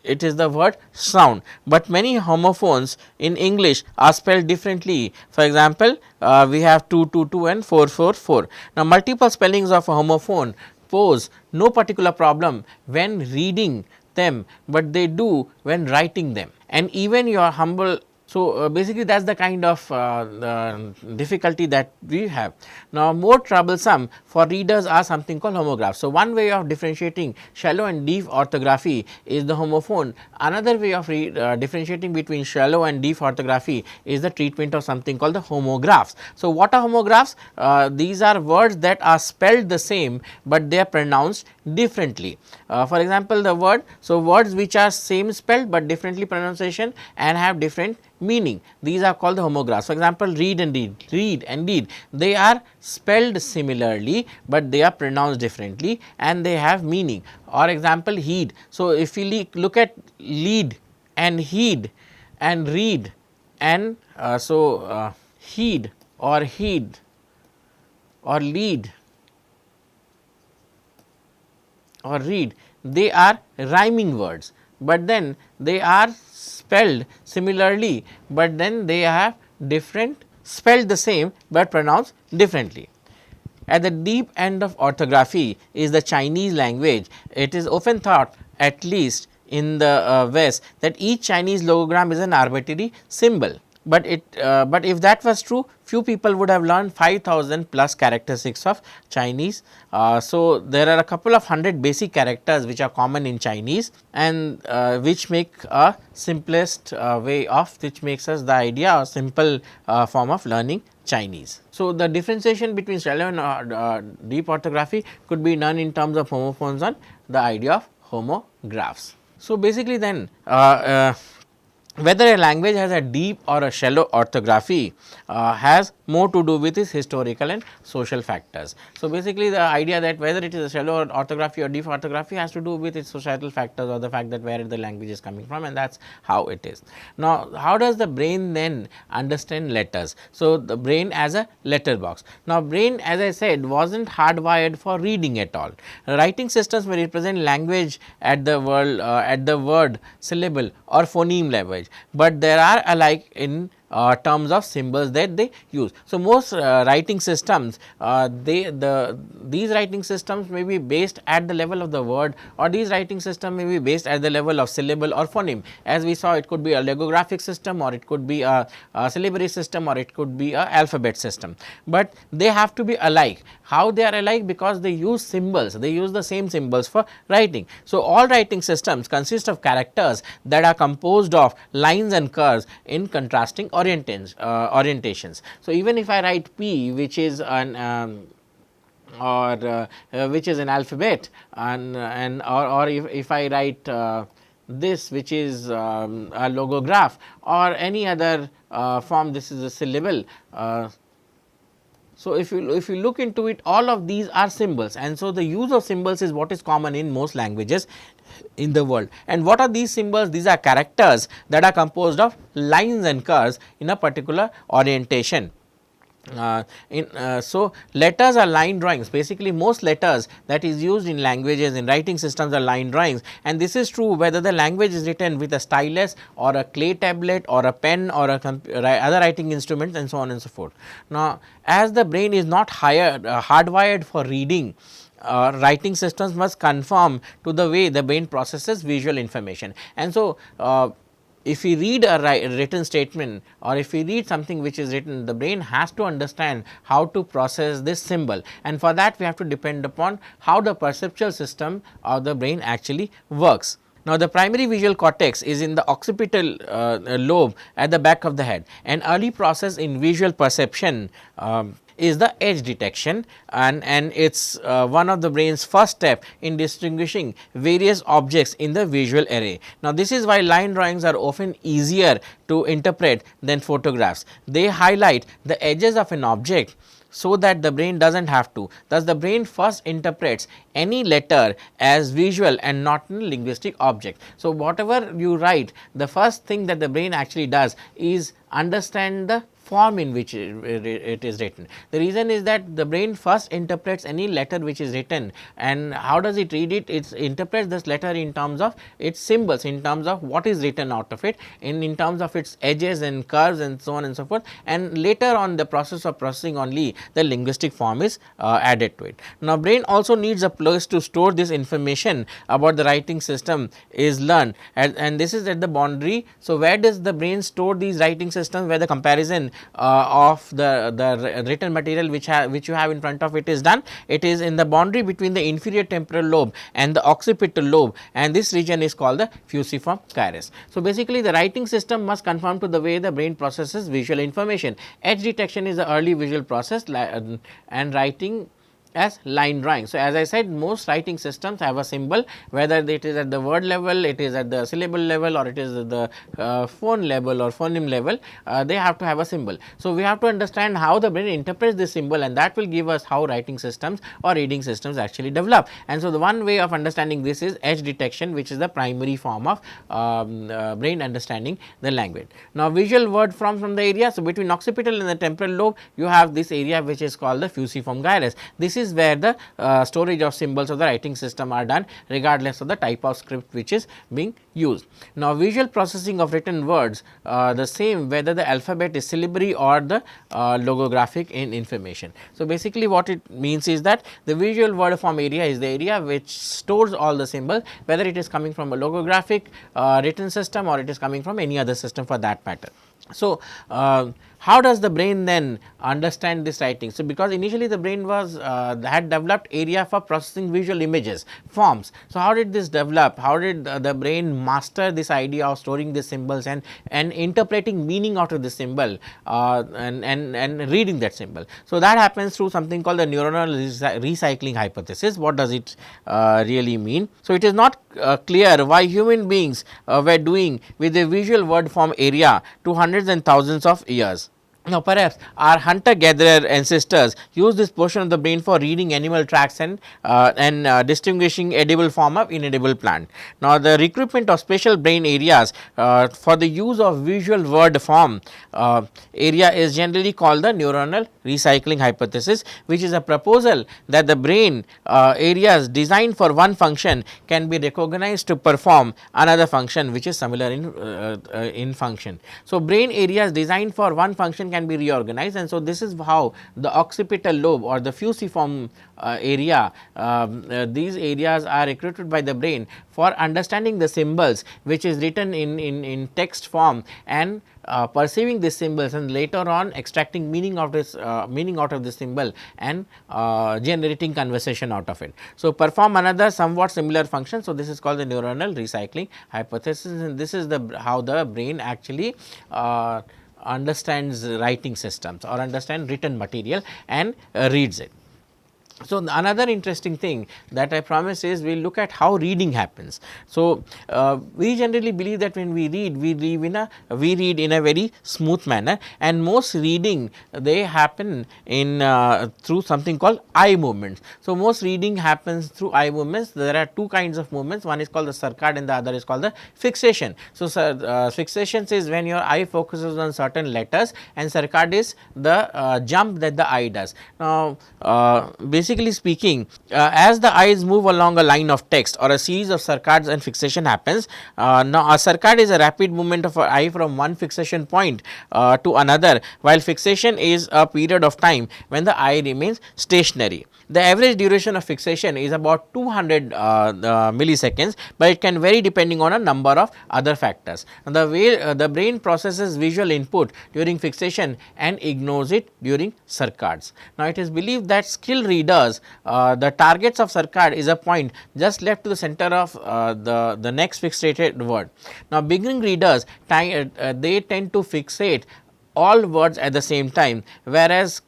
is the word sound, but many homophones in English are spelled differently. For example, we have 2 and 4. Now, multiple spellings of a homophone pose no particular problem when reading them, but they do when writing them, and even your humble. So, basically that is the kind of difficulty that we have. Now, more troublesome for readers are something called homographs. So, one way of differentiating shallow and deep orthography is the homophone. Another way of differentiating between shallow and deep orthography is the treatment of something called the homographs. So, what are homographs? These are words that are spelled the same, but they are pronounced differently. For example, the word, so words which are same spelled, but differently pronunciation and have different meaning, these are called the homographs. For example, read and deed, they are spelled similarly, but they are pronounced differently and they have meaning. Or example, heed. So, if we look at lead and heed and read and heed or heed or lead or read, they are rhyming words, but then they are spelled similarly, but then they have different, spelled the same, but pronounced differently. At the deep end of orthography is the Chinese language. It is often thought, at least in the West, that each Chinese logogram is an arbitrary symbol. But if that was true, few people would have learned 5,000 plus characteristics of Chinese. So, there are a couple of 100 basic characters which are common in Chinese, and which make a simplest way of, which makes us the idea or simple form of learning Chinese. So, the differentiation between shallow and deep orthography could be done in terms of homophones and the idea of homographs. So, basically then whether a language has a deep or a shallow orthography has more to do with its historical and social factors. So, basically the idea that whether it is a shallow orthography or deep orthography has to do with its societal factors or the fact that where the language is coming from, and that is how it is. Now, how does the brain then understand letters? So, the brain as a letter box. Now, brain, as I said, was not hardwired for reading at all. Writing systems may represent language at the word syllable or phoneme level, but there are alike in terms of symbols that they use. So, most writing systems, these writing systems may be based at the level of the word, or these writing system may be based at the level of syllable or phoneme. As we saw, it could be a logographic system, or it could be a syllabary system, or it could be a alphabet system, but they have to be alike. How they are alike? Because they use symbols, they use the same symbols for writing. So, all writing systems consist of characters that are composed of lines and curves in contrasting orientations. So, even if I write P, which is an which is an alphabet, and or if I write this, which is a logograph, or any other form, this is a syllable. So, if you look into it, all of these are symbols, and so the use of symbols is what is common in most languages in the world. And what are these symbols? These are characters that are composed of lines and curves in a particular orientation. So, letters are line drawings. Basically, most letters that is used in languages, in writing systems, are line drawings, and this is true whether the language is written with a stylus or a clay tablet or a pen or a other writing instruments, and so on and so forth. Now, as the brain is not hardwired for reading, writing systems must conform to the way the brain processes visual information. And so, if we read a written statement, or if we read something which is written, the brain has to understand how to process this symbol, and for that we have to depend upon how the perceptual system of the brain actually works. Now, the primary visual cortex is in the occipital lobe at the back of the head. An early process in visual perception is the edge detection, and it's one of the brain's first step in distinguishing various objects in the visual array. Now, this is why line drawings are often easier to interpret than photographs. They highlight the edges of an object so that the brain does not have to. Thus, the brain first interprets any letter as visual and not a linguistic object. So, whatever you write, the first thing that the brain actually does is understand the form in which it is written. The reason is that the brain first interprets any letter which is written, and how does it read it? It interprets this letter in terms of its symbols, in terms of what is written out of it, in terms of its edges and curves and so on and so forth, and later on the process of processing only the linguistic form is added to it. Now, brain also needs a place to store this information about the writing system is learned, and this is at the boundary. So, where does the brain store these writing systems, where the comparison of the written material which you have in front of it is done? It is in the boundary between the inferior temporal lobe and the occipital lobe, and this region is called the fusiform gyrus. So, basically the writing system must conform to the way the brain processes visual information. Edge detection is the early visual process, and writing as line drawing. So, as I said, most writing systems have a symbol, whether it is at the word level, it is at the syllable level, or it is at the phone level or phoneme level, they have to have a symbol. So, we have to understand how the brain interprets this symbol, and that will give us how writing systems or reading systems actually develop. And so, the one way of understanding this is edge detection, which is the primary form of brain understanding the language. Now, visual word forms from the area. So, between occipital and the temporal lobe, you have this area which is called the fusiform gyrus. This is where the storage of symbols of the writing system are done, regardless of the type of script which is being used. Now, visual processing of written words, the same whether the alphabet is syllabary or the logographic in information. So, basically what it means is that the visual word form area is the area which stores all the symbols, whether it is coming from a logographic written system, or it is coming from any other system for that matter. So, how does the brain then understand this writing? So, because initially the brain was had developed area for processing visual images, forms. So, how did this develop? How did the brain master this idea of storing the symbols and interpreting meaning out of the symbol and reading that symbol? So, that happens through something called the neuronal recycling hypothesis. What does it really mean? So, it is not clear why human beings were doing with the visual word form area to hundreds and thousands of years. Now, perhaps our hunter-gatherer ancestors used this portion of the brain for reading animal tracks and distinguishing edible form of inedible plant. Now, the recruitment of special brain areas for the use of visual word form area is generally called the neuronal recycling hypothesis, which is a proposal that the brain areas designed for one function can be recognized to perform another function which is similar in function. So, brain areas designed for one function can be reorganized, and so this is how the occipital lobe or the fusiform area, these areas are recruited by the brain for understanding the symbols which is written in text form and perceiving these symbols, and later on extracting meaning of this meaning out of the symbol and generating conversation out of it. So, perform another somewhat similar function. So, this is called the neuronal recycling hypothesis, and this is the how the brain actually understands writing systems or understand written material and reads it. So, another interesting thing that I promise is we will look at how reading happens. So, we generally believe that when we read in a very smooth manner, and most reading they happen in through something called eye movements. So, most reading happens through eye movements. There are two kinds of movements, one is called the saccade and the other is called the fixation. So, fixation is when your eye focuses on certain letters, and saccade is the jump that the eye does. Now, basically speaking, as the eyes move along a line of text or a series of saccades and fixation happens. Now, a saccade is a rapid movement of an eye from one fixation point to another, while fixation is a period of time when the eye remains stationary. The average duration of fixation is about 200 milliseconds, but it can vary depending on a number of other factors. And the way the brain processes visual input during fixation and ignores it during saccades. Now, it is believed that skilled readers, the targets of saccade is a point just left to the center of the next fixated word. Now, beginning readers they tend to fixate all words at the same time, whereas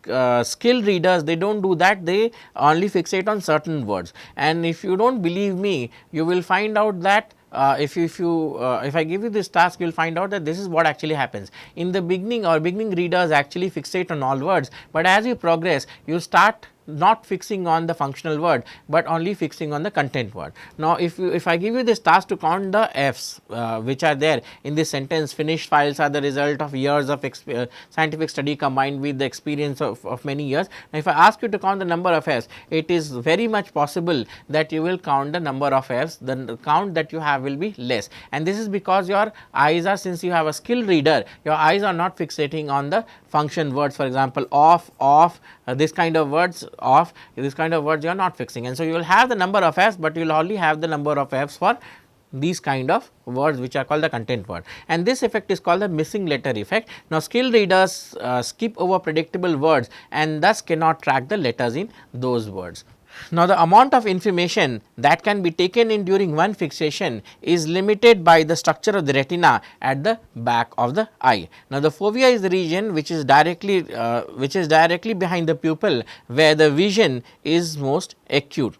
skilled readers they do not do that, they only fixate on certain words. And if you do not believe me, you will find out that if I give you this task, you will find out that this is what actually happens. In the beginning, or beginning readers actually fixate on all words, but as you progress, you start not fixing on the functional word, but only fixing on the content word. Now, if I give you this task to count the F's which are there in this sentence, finished files are the result of years of scientific study combined with the experience of many years. Now, if I ask you to count the number of F's, it is very much possible that you will count the number of F's, the count that you have will be less, and this is because your eyes are, since you have a skilled reader, your eyes are not fixating on the function words, for example, of this kind of words, of this kind of words you are not fixing, and so you will have the number of F's, but you will only have the number of F's for these kind of words which are called the content word, and this effect is called the missing letter effect. Now, skilled readers skip over predictable words and thus cannot track the letters in those words. Now, the amount of information that can be taken in during one fixation is limited by the structure of the retina at the back of the eye. Now, the fovea is the region which is directly behind the pupil, where the vision is most acute.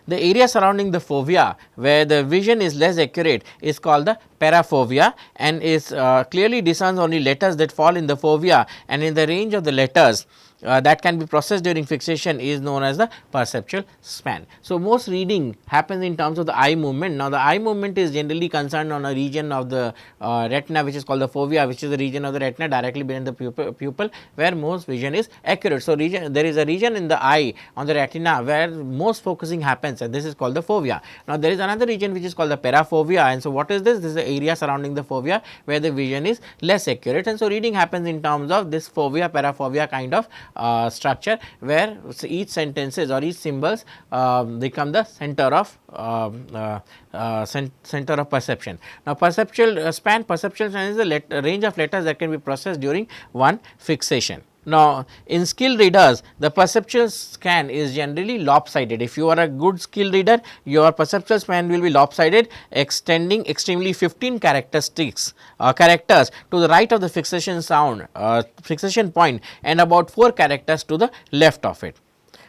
The area surrounding the fovea, where the vision is less accurate, is called the parafovea, and is clearly discerns only letters that fall in the fovea, and in the range of the letters that can be processed during fixation is known as the perceptual span. So, most reading happens in terms of the eye movement. Now, the eye movement is generally concerned on a region of the retina which is called the fovea, which is the region of the retina directly behind the pupil where most vision is accurate. So, there is a region in the eye on the retina where most focusing happens, and this is called the fovea. Now, there is another region which is called the parafovea, and so what is this? This is the area surrounding the fovea where the vision is less accurate, and so reading happens in terms of this fovea parafovea kind of structure, where each sentences or each symbols become the center of perception. Now, perceptual span is the range of letters that can be processed during one fixation. Now, in skilled readers, the perceptual scan is generally lopsided. If you are a good skilled reader, your perceptual span will be lopsided, extending extremely 15 characters to the right of the fixation point and about 4 characters to the left of it.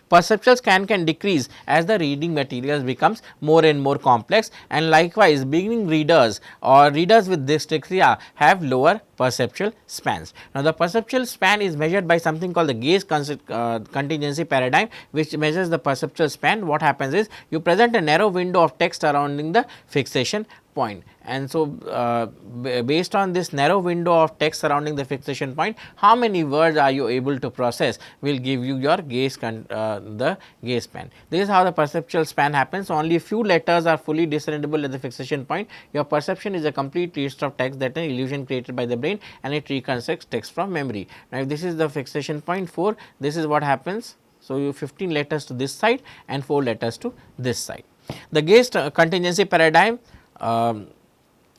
Perceptual scan can decrease as the reading materials becomes more and more complex, and likewise beginning readers or readers with dyslexia have lower perceptual spans. Now, the perceptual span is measured by something called the gaze contingency paradigm, which measures the perceptual span. What happens is, you present a narrow window of text surrounding the fixation point, and so based on this narrow window of text surrounding the fixation point, how many words are you able to process will give you your gaze the gaze span. This is how the perceptual span happens. Only a few letters are fully discernible at the fixation point. Your perception is a complete list of text that an illusion created by the brain, and it reconstructs text from memory. Now, if this is the fixation point 4, this is what happens. So, you 15 letters to this side and 4 letters to this side. The gaze contingency paradigm,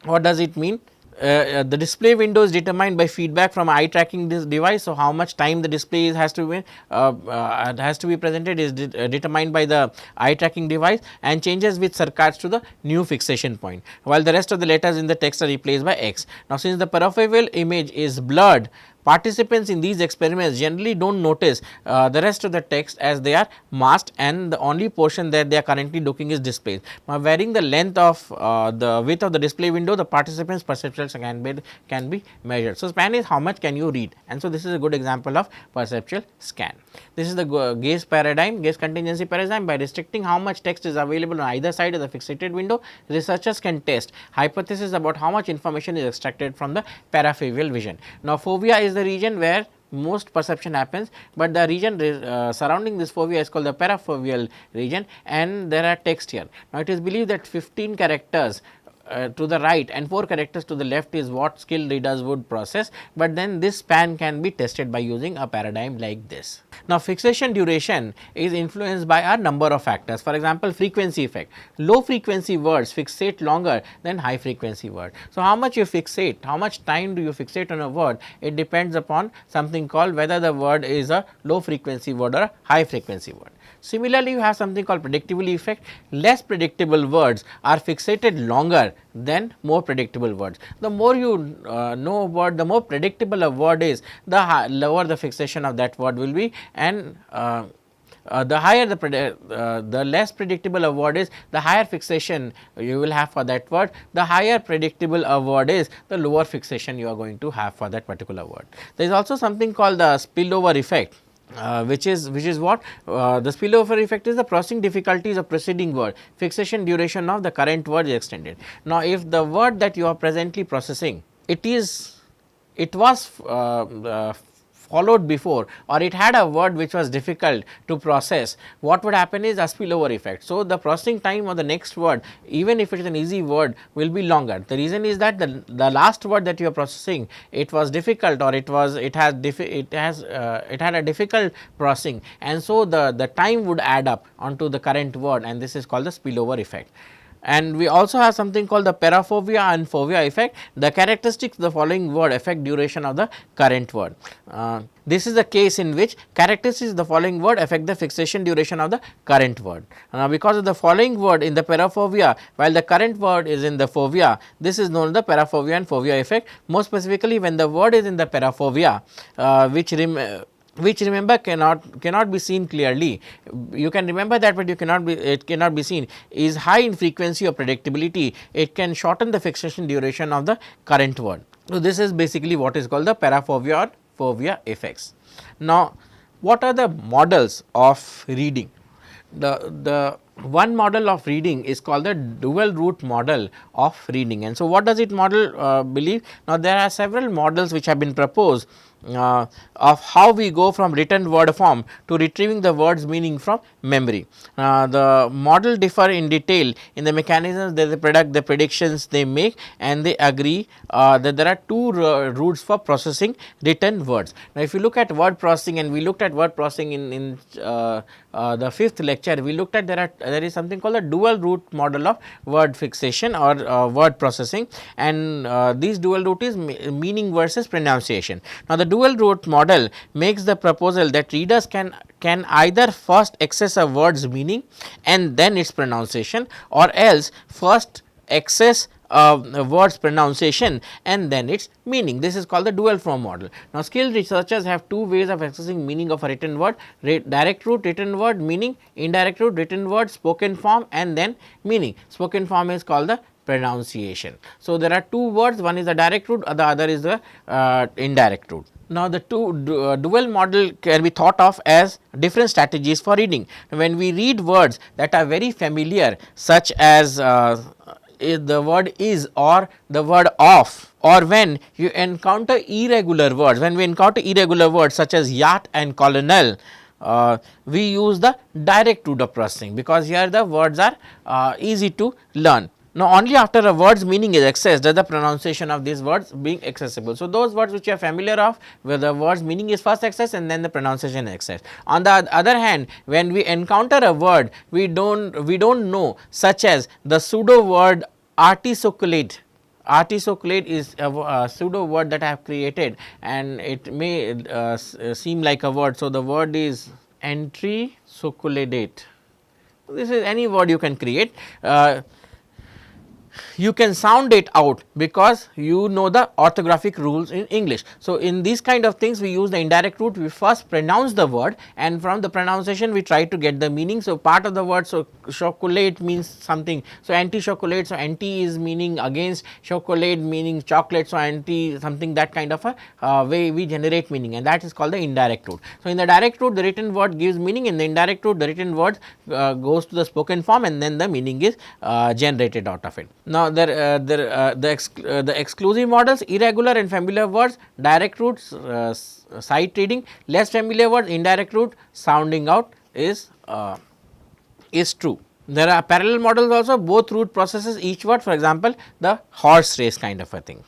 what does it mean? The display window is determined by feedback from eye tracking this device. So, how much time the display has to be presented is determined by the eye tracking device, and changes with circuits to the new fixation point, while the rest of the letters in the text are replaced by X. Now, since the peripheral image is blurred, participants in these experiments generally do not notice the rest of the text as they are masked, and the only portion that they are currently looking is displayed. By varying the length of the width of the display window, the participants perceptual can be measured. So, span is how much can you read, and so this is a good example of perceptual scan. This is the gaze paradigm, gaze contingency paradigm. By restricting how much text is available on either side of the fixated window, researchers can test hypotheses about how much information is extracted from the parafoveal vision. Now, fovea is the region where most perception happens, but the region surrounding this fovea is called the parafoveal region, and there are text here. Now, it is believed that 15 characters to the right and 4 characters to the left is what skilled readers would process, but then this span can be tested by using a paradigm like this. Now, fixation duration is influenced by a number of factors. For example, frequency effect. Low frequency words fixate longer than high frequency words. So, how much you fixate, how much time do you fixate on a word, it depends upon something called whether the word is a low frequency word or a high frequency word. Similarly, you have something called predictability effect. Less predictable words are fixated longer than more predictable words. The more you know a word, the more predictable a word is, the lower the fixation of that word will be, and the higher the less predictable a word is, the higher fixation you will have for that word. The higher predictable a word is, the lower fixation you are going to have for that particular word. There is also something called the spillover effect. Which is what the spillover effect is the processing difficulties of preceding word, fixation duration of the current word is extended. Now, if the word that you are presently processing, it was followed before, or it had a word which was difficult to process, what would happen is a spillover effect. So, the processing time of the next word, even if it is an easy word, will be longer. The reason is that the last word that you are processing, it was difficult, or it had a difficult processing, and so the time would add up onto the current word, and this is called the spillover effect. And we also have something called the paraphobia and fovea effect. The characteristics of the following word affect duration of the current word. This is the case in which characteristics of the following word affect the fixation duration of the current word. Now, because of the following word in the paraphobia, while the current word is in the fovea, this is known as the paraphobia and fovea effect. More specifically, when the word is in the paraphobia, which remember cannot be seen clearly. You can remember that, but it cannot be seen, is high in frequency or predictability. It can shorten the fixation duration of the current word. So, this is basically what is called the paraphobia or fovea effects. Now, what are the models of reading? The one model of reading is called the dual route model of reading, and so what does it model believe? Now, there are several models which have been proposed of how we go from written word form to retrieving the word's meaning from memory. The model differ in detail in the mechanisms that they product, the predictions they make, and they agree that there are two routes for processing written words. Now, if you look at word processing, and we looked at word processing in the 5th lecture, we looked at there is something called the dual route model of word fixation or word processing, and these dual route is meaning versus pronunciation. Now, the dual route model makes the proposal that readers can either first access a word's meaning and then its pronunciation, or else first access word's pronunciation and then its meaning. This is called the dual form model. Now, skilled researchers have two ways of accessing meaning of a written word: direct route written word meaning, indirect route written word spoken form and then meaning. Spoken form is called the pronunciation. So, there are two words, one is the direct route, the other is the indirect route. Now, the dual model can be thought of as different strategies for reading. When we read words that are very familiar, such as the word is or the word of, or when you encounter irregular words, when we encounter irregular words such as yacht and colonel, we use the direct route of processing, because here the words are easy to learn. Now, only after a word's meaning is accessed does the pronunciation of these words being accessible. So, those words which you are familiar of, where the word's meaning is first accessed and then the pronunciation is accessed. On the other hand, when we encounter a word we don't know, such as the pseudo word articulate. Articulate is a pseudo word that I have created and it may seem like a word. So, the word is anticulate. This is any word you can create. You can sound it out because you know the orthographic rules in English. So, in these kind of things we use the indirect route. We first pronounce the word and from the pronunciation we try to get the meaning. So, part of the word, so chocolate means something. So, anti-chocolate, so anti is meaning against, chocolate meaning chocolate, so anti something, that kind of a way we generate meaning, and that is called the indirect route. So, in the direct route the written word gives meaning, in the indirect route the written word goes to the spoken form and then the meaning is generated out of it. Now, the exclusive models, irregular and familiar words, direct routes, sight reading, less familiar words, indirect route, sounding out is true. There are parallel models also, both route processes each word, for example, the horse race kind of a thing.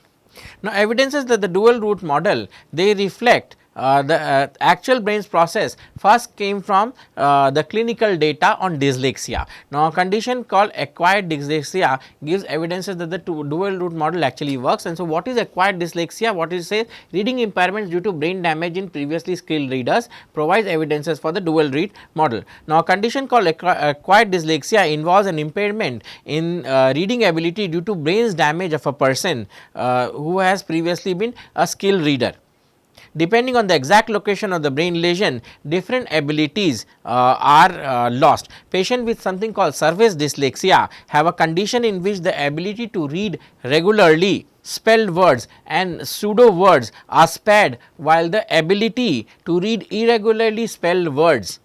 Now, evidences that the dual route model, they reflect the actual brain's process first came from the clinical data on dyslexia. Now, a condition called acquired dyslexia gives evidences that the dual route model actually works. And so, what is acquired dyslexia? What it says, reading impairments due to brain damage in previously skilled readers provides evidences for the dual read model. Now, a condition called acquired dyslexia involves an impairment in reading ability due to brain's damage of a person who has previously been a skilled reader. Depending on the exact location of the brain lesion, different abilities are lost. Patients with something called surface dyslexia have a condition in which the ability to read regularly spelled words and pseudo words are spared, while the ability to read irregularly spelled words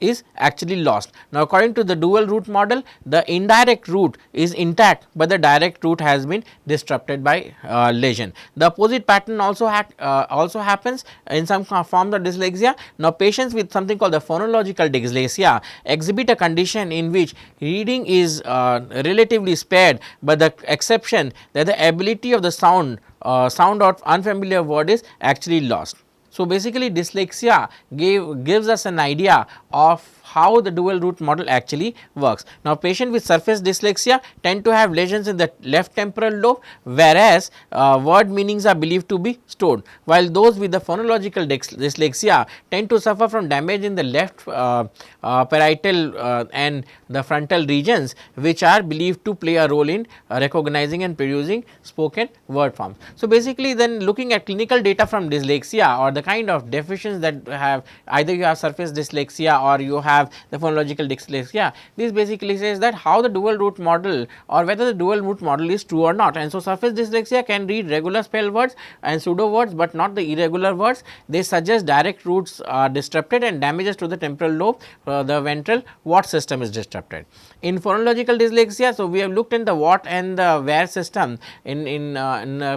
is actually lost. Now, according to the dual route model, the indirect route is intact, but the direct route has been disrupted by lesion. The opposite pattern also happens in some forms of dyslexia. Now, patients with something called the phonological dyslexia exhibit a condition in which reading is relatively spared, but the exception that the ability of the sound out unfamiliar word is actually lost. So, basically dyslexia gives us an idea of how the dual route model actually works. Now, patients with surface dyslexia tend to have lesions in the left temporal lobe, whereas word meanings are believed to be stored, while those with the phonological dyslexia tend to suffer from damage in the left parietal and the frontal regions, which are believed to play a role in recognizing and producing spoken word forms. So, basically then looking at clinical data from dyslexia or the kind of deficiencies that have, either you have surface dyslexia or you have the phonological dyslexia, this basically says that how the dual route model or whether the dual route model is true or not. And so, surface dyslexia can read regular spell words and pseudo words, but not the irregular words. They suggest direct routes are disrupted and damages to the temporal lobe, the ventral Watt system is disrupted. In phonological dyslexia, so we have looked in the Watt and the where system in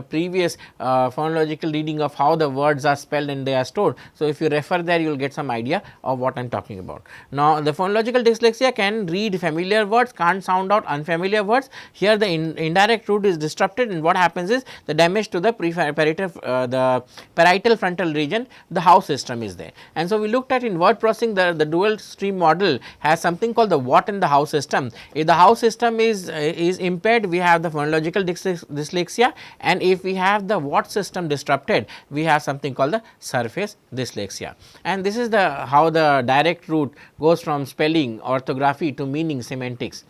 previous phonological reading of how the words are spelled and they are stored. So, if you refer there, you will get some idea of what I am talking about. Now, the phonological dyslexia can read familiar words, can't sound out unfamiliar words. Here the indirect route is disrupted, and what happens is the damage to the parietal frontal region, the Howe system is there. And so, we looked at in word processing the dual stream model has something called the Watt and the Howe system. If the Howe system is impaired, we have the phonological dyslexia, and if we have the Watt system disrupted, we have something called the surface dyslexia. And this is the how the direct route goes from spelling, orthography to meaning, semantics.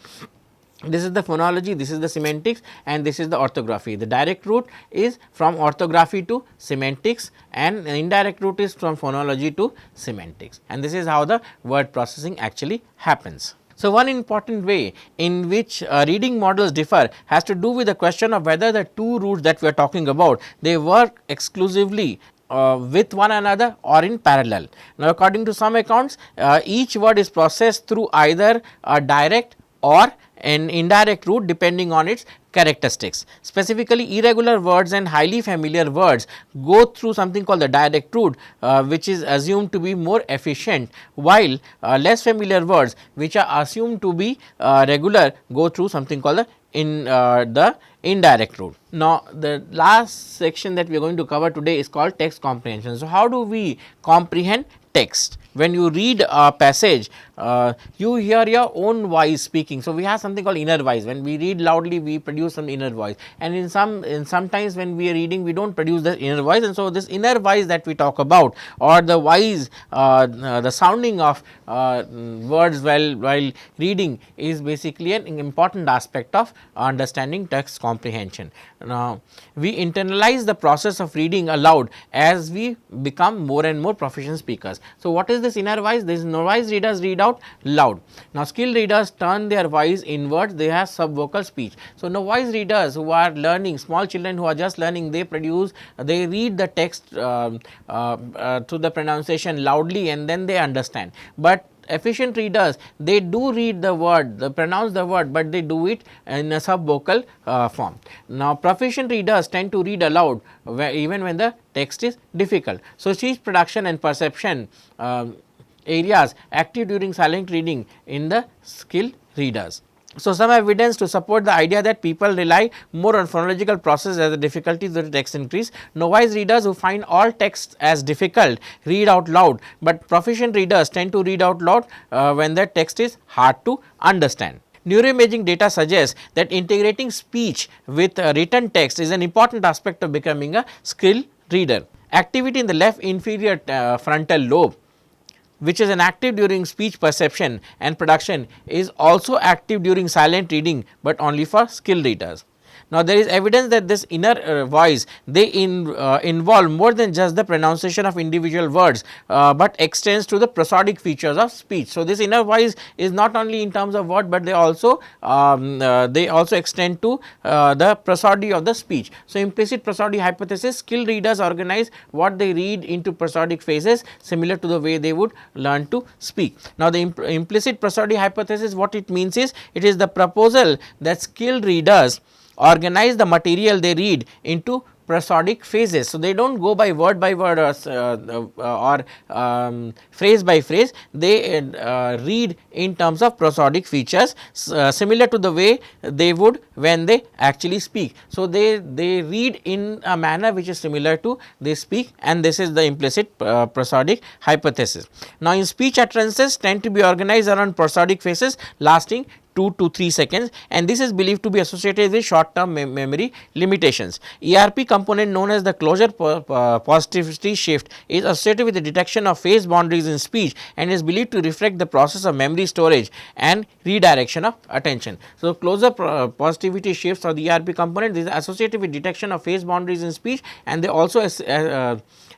This is the phonology, this is the semantics, and this is the orthography. The direct route is from orthography to semantics, and the indirect route is from phonology to semantics, and this is how the word processing actually happens. So, one important way in which reading models differ has to do with the question of whether the two routes that we are talking about, they work exclusively with one another or in parallel. Now, according to some accounts, each word is processed through either a direct or an indirect route depending on its characteristics. Specifically, irregular words and highly familiar words go through something called the direct route, which is assumed to be more efficient, while less familiar words which are assumed to be regular go through something called the indirect route. Now, the last section that we are going to cover today is called text comprehension. So, how do we comprehend text? When you read a passage, you hear your own voice speaking. So, we have something called inner voice. When we read loudly, we produce some inner voice, and in sometimes when we are reading, we do not produce the inner voice. And so, this inner voice that we talk about, or the voice, the sounding of words while reading, is basically an important aspect of understanding text comprehension. Now, we internalize the process of reading aloud as we become more and more proficient speakers. So, what is this inner voice? This novice readers read out loud. Now, skilled readers turn their voice inwards, they have subvocal speech. So, novice readers who are learning, small children who are just learning, they read the text to the pronunciation loudly, and then they understand. But efficient readers, they do read the word, they pronounce the word, but they do it in a subvocal form. Now, proficient readers tend to read aloud even when the text is difficult. So, speech production and perception areas active during silent reading in the skilled readers. So, some evidence to support the idea that people rely more on phonological process as the difficulties of the text increase. Novice readers who find all texts as difficult read out loud, but proficient readers tend to read out loud when the text is hard to understand. Neuroimaging data suggests that integrating speech with written text is an important aspect of becoming a skilled reader. Activity in the left inferior frontal lobe, which is inactive during speech perception and production, is also active during silent reading, but only for skilled readers. Now, there is evidence that this inner voice, they involve more than just the pronunciation of individual words, but extends to the prosodic features of speech. So, this inner voice is not only in terms of word, but they also extend to the prosody of the speech. So, implicit prosody hypothesis, skilled readers organize what they read into prosodic phases similar to the way they would learn to speak. Now, the implicit prosody hypothesis, what it means is, it is the proposal that skilled readers organize the material they read into prosodic phases. So, they do not go by word or phrase by phrase, they read in terms of prosodic features similar to the way they would when they actually speak. So, they read in a manner which is similar to they speak, and this is the implicit prosodic hypothesis. Now, in speech utterances tend to be organized around prosodic phases lasting 2 to 3 seconds, and this is believed to be associated with short term memory limitations. ERP component known as the closure positivity shift is associated with the detection of phase boundaries in speech and is believed to reflect the process of memory storage and redirection of attention. So, closure positivity shifts, or the ERP component, is associated with detection of phase boundaries in speech, and they also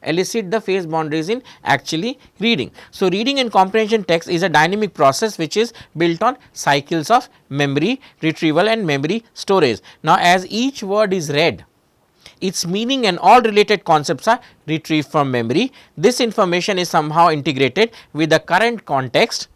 elicit the phase boundaries in actually reading. So, reading and comprehension text is a dynamic process which is built on cycles of memory retrieval and memory storage. Now, as each word is read, its meaning and all related concepts are retrieved from memory. This information is somehow integrated with the current context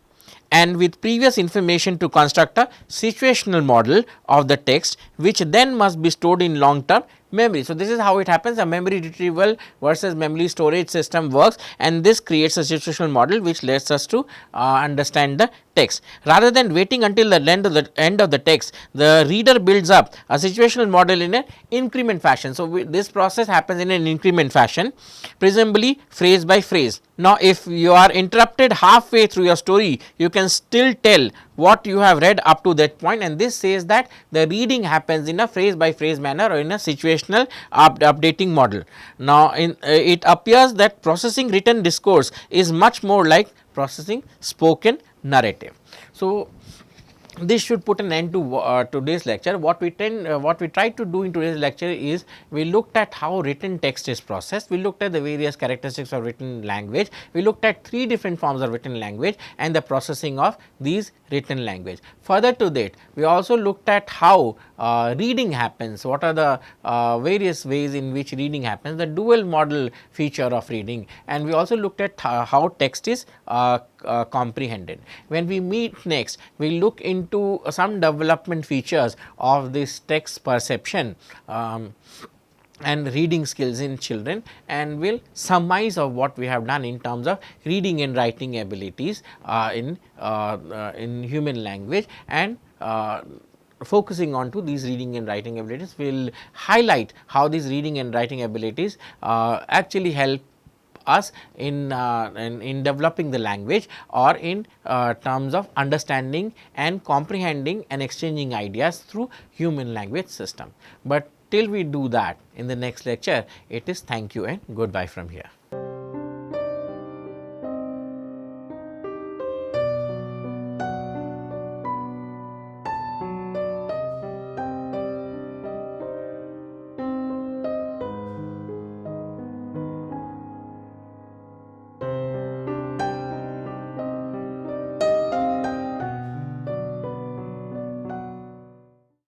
and with previous information to construct a situational model of the text, which then must be stored in long term memory. So, this is how it happens, a memory retrieval versus memory storage system works, and this creates a situational model which lets us to understand the text. Rather than waiting until the end of the text, the reader builds up a situational model in an increment fashion. So, this process happens in an increment fashion, presumably phrase by phrase. Now, if you are interrupted halfway through your story, you can still tell what you have read up to that point, and this says that the reading happens in a phrase by phrase manner or in a situational updating model. Now, it appears that processing written discourse is much more like processing spoken narrative. So, this should put an end to today's lecture. What we try to do in today's lecture is we looked at how written text is processed, we looked at the various characteristics of written language, we looked at 3 different forms of written language and the processing of these written language. Further to that, we also looked at how reading happens, what are the various ways in which reading happens, the dual model feature of reading, and we also looked at how text is comprehended. When we meet next, we look into some development features of this text perception and reading skills in children, and will surmise of what we have done in terms of reading and writing abilities in human language, and focusing on to these reading and writing abilities, will highlight how these reading and writing abilities actually help us in developing the language, or in terms of understanding and comprehending and exchanging ideas through human language system. But till we do that in the next lecture, it is thank you and goodbye from here.